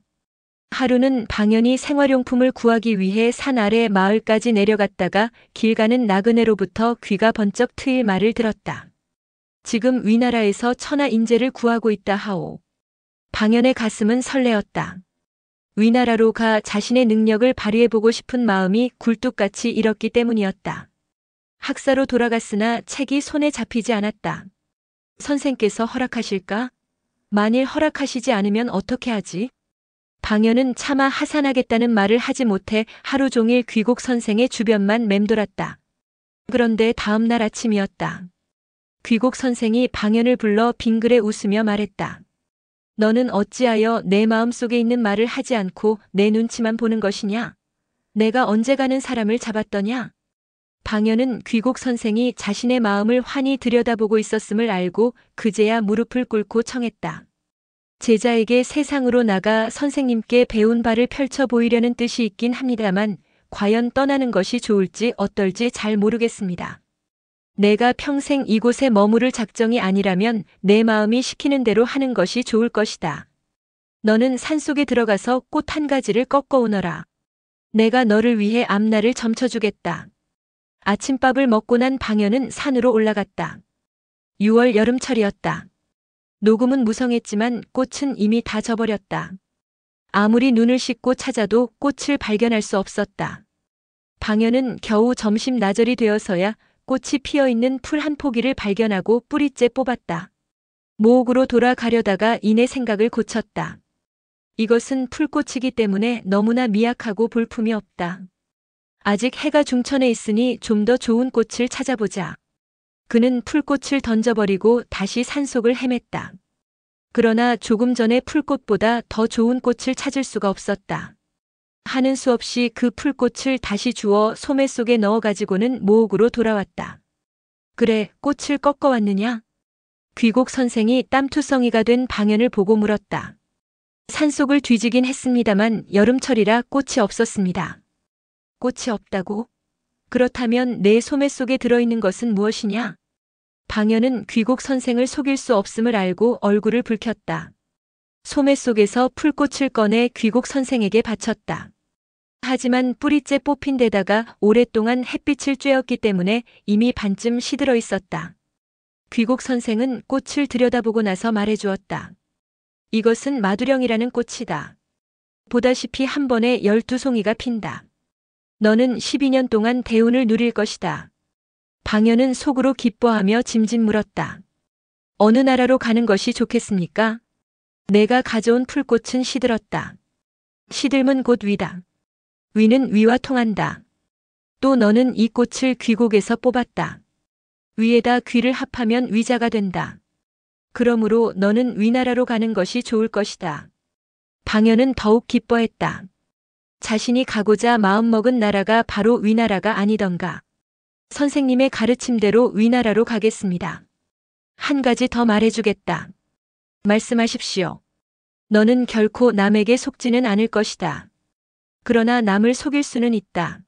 하루는 방연이 생활용품을 구하기 위해 산 아래 마을까지 내려갔다가 길 가는 나그네로부터 귀가 번쩍 트일 말을 들었다. 지금 위나라에서 천하 인재를 구하고 있다 하오. 방연의 가슴은 설레었다. 위나라로 가 자신의 능력을 발휘해보고 싶은 마음이 굴뚝같이 일었기 때문이었다. 학사로 돌아갔으나 책이 손에 잡히지 않았다. 선생께서 허락하실까? 만일 허락하시지 않으면 어떻게 하지? 방연은 차마 하산하겠다는 말을 하지 못해 하루 종일 귀곡 선생의 주변만 맴돌았다. 그런데 다음 날 아침이었다. 귀곡 선생이 방연을 불러 빙그레 웃으며 말했다. 너는 어찌하여 내 마음속에 있는 말을 하지 않고 내 눈치만 보는 것이냐? 내가 언제 가는 사람을 잡았더냐? 방연은 귀곡 선생이 자신의 마음을 환히 들여다보고 있었음을 알고 그제야 무릎을 꿇고 청했다. 제자에게 세상으로 나가 선생님께 배운 바를 펼쳐 보이려는 뜻이 있긴 합니다만 과연 떠나는 것이 좋을지 어떨지 잘 모르겠습니다. 내가 평생 이곳에 머무를 작정이 아니라면 내 마음이 시키는 대로 하는 것이 좋을 것이다. 너는 산속에 들어가서 꽃 한 가지를 꺾어 오너라. 내가 너를 위해 앞날을 점쳐주겠다. 아침밥을 먹고 난 방연은 산으로 올라갔다. 6월 여름철이었다. 녹음은 무성했지만 꽃은 이미 다 져버렸다. 아무리 눈을 씻고 찾아도 꽃을 발견할 수 없었다. 방연은 겨우 점심 나절이 되어서야 꽃이 피어있는 풀 한 포기를 발견하고 뿌리째 뽑았다. 모옥으로 돌아가려다가 이내 생각을 고쳤다. 이것은 풀꽃이기 때문에 너무나 미약하고 볼품이 없다. 아직 해가 중천에 있으니 좀 더 좋은 꽃을 찾아보자. 그는 풀꽃을 던져버리고 다시 산속을 헤맸다. 그러나 조금 전에 풀꽃보다 더 좋은 꽃을 찾을 수가 없었다. 하는 수 없이 그 풀꽃을 다시 주워 소매 속에 넣어가지고는 모옥으로 돌아왔다. 그래, 꽃을 꺾어왔느냐? 귀곡 선생이 땀투성이가 된 방연을 보고 물었다. 산속을 뒤지긴 했습니다만 여름철이라 꽃이 없었습니다. 꽃이 없다고? 그렇다면 내 소매 속에 들어있는 것은 무엇이냐? 방연은 귀곡 선생을 속일 수 없음을 알고 얼굴을 붉혔다. 소매 속에서 풀꽃을 꺼내 귀곡 선생에게 바쳤다. 하지만 뿌리째 뽑힌 데다가 오랫동안 햇빛을 쬐었기 때문에 이미 반쯤 시들어 있었다. 귀곡 선생은 꽃을 들여다보고 나서 말해주었다. 이것은 마두령이라는 꽃이다. 보다시피 한 번에 12송이가 핀다. 너는 12년 동안 대운을 누릴 것이다. 방연은 속으로 기뻐하며 짐짓 물었다. 어느 나라로 가는 것이 좋겠습니까? 내가 가져온 풀꽃은 시들었다. 시들면 곧 위다. 위는 위와 통한다. 또 너는 이 꽃을 귀곡에서 뽑았다. 위에다 귀를 합하면 위자가 된다. 그러므로 너는 위나라로 가는 것이 좋을 것이다. 방연은 더욱 기뻐했다. 자신이 가고자 마음먹은 나라가 바로 위나라가 아니던가. 선생님의 가르침대로 위나라로 가겠습니다. 한 가지 더 말해주겠다. 말씀하십시오. 너는 결코 남에게 속지는 않을 것이다. 그러나 남을 속일 수는 있다.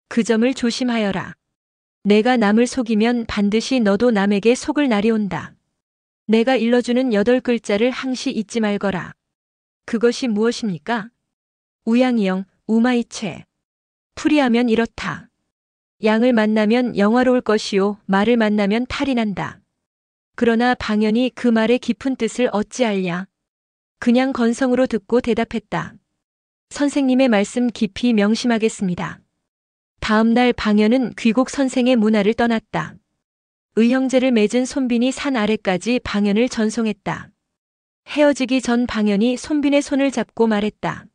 그 점을 조심하여라. 내가 남을 속이면 반드시 너도 남에게 속을 날이 온다. 내가 일러주는 8글자를 항시 잊지 말거라. 그것이 무엇입니까? 우양이영, 우마이최. 풀이하면 이렇다. 양을 만나면 영화로울 것이요, 말을 만나면 탈이 난다. 그러나 방연이 그 말의 깊은 뜻을 어찌 알랴? 그냥 건성으로 듣고 대답했다. 선생님의 말씀 깊이 명심하겠습니다. 다음 날 방연은 귀곡 선생의 문화를 떠났다. 의형제를 맺은 손빈이 산 아래까지 방연을 전송했다. 헤어지기 전 방연이 손빈의 손을 잡고 말했다.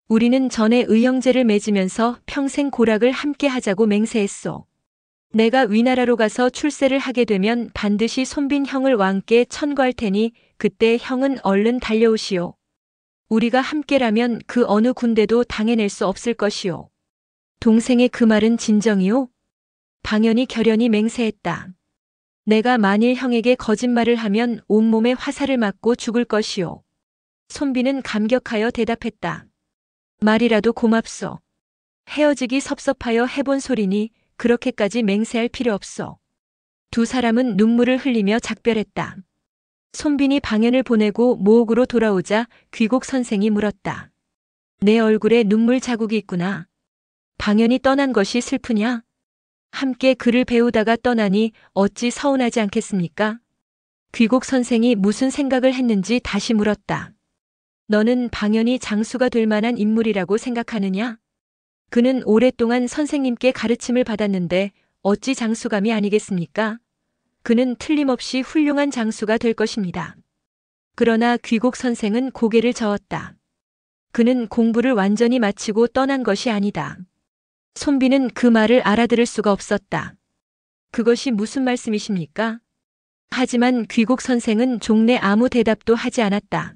우리는 전에 의형제를 맺으면서 평생 고락을 함께 하자고 맹세했소. 내가 위나라로 가서 출세를 하게 되면 반드시 손빈 형을 왕께 천거할 테니 그때 형은 얼른 달려오시오. 우리가 함께라면 그 어느 군대도 당해낼 수 없을 것이오. 동생의 그 말은 진정이오? 방연이 결연히 맹세했다. 내가 만일 형에게 거짓말을 하면 온몸에 화살을 맞고 죽을 것이오. 손비는 감격하여 대답했다. 말이라도 고맙소. 헤어지기 섭섭하여 해본 소리니 그렇게까지 맹세할 필요 없소. 두 사람은 눈물을 흘리며 작별했다. 손빈이 방연을 보내고 모옥으로 돌아오자 귀곡 선생이 물었다. 내 얼굴에 눈물 자국이 있구나. 방연이 떠난 것이 슬프냐? 함께 글을 배우다가 떠나니 어찌 서운하지 않겠습니까? 귀곡 선생이 무슨 생각을 했는지 다시 물었다. 너는 방연이 장수가 될 만한 인물이라고 생각하느냐? 그는 오랫동안 선생님께 가르침을 받았는데 어찌 장수감이 아니겠습니까? 그는 틀림없이 훌륭한 장수가 될 것입니다. 그러나 귀곡 선생은 고개를 저었다. 그는 공부를 완전히 마치고 떠난 것이 아니다. 손비는 그 말을 알아들을 수가 없었다. 그것이 무슨 말씀이십니까? 하지만 귀곡 선생은 종래 아무 대답도 하지 않았다.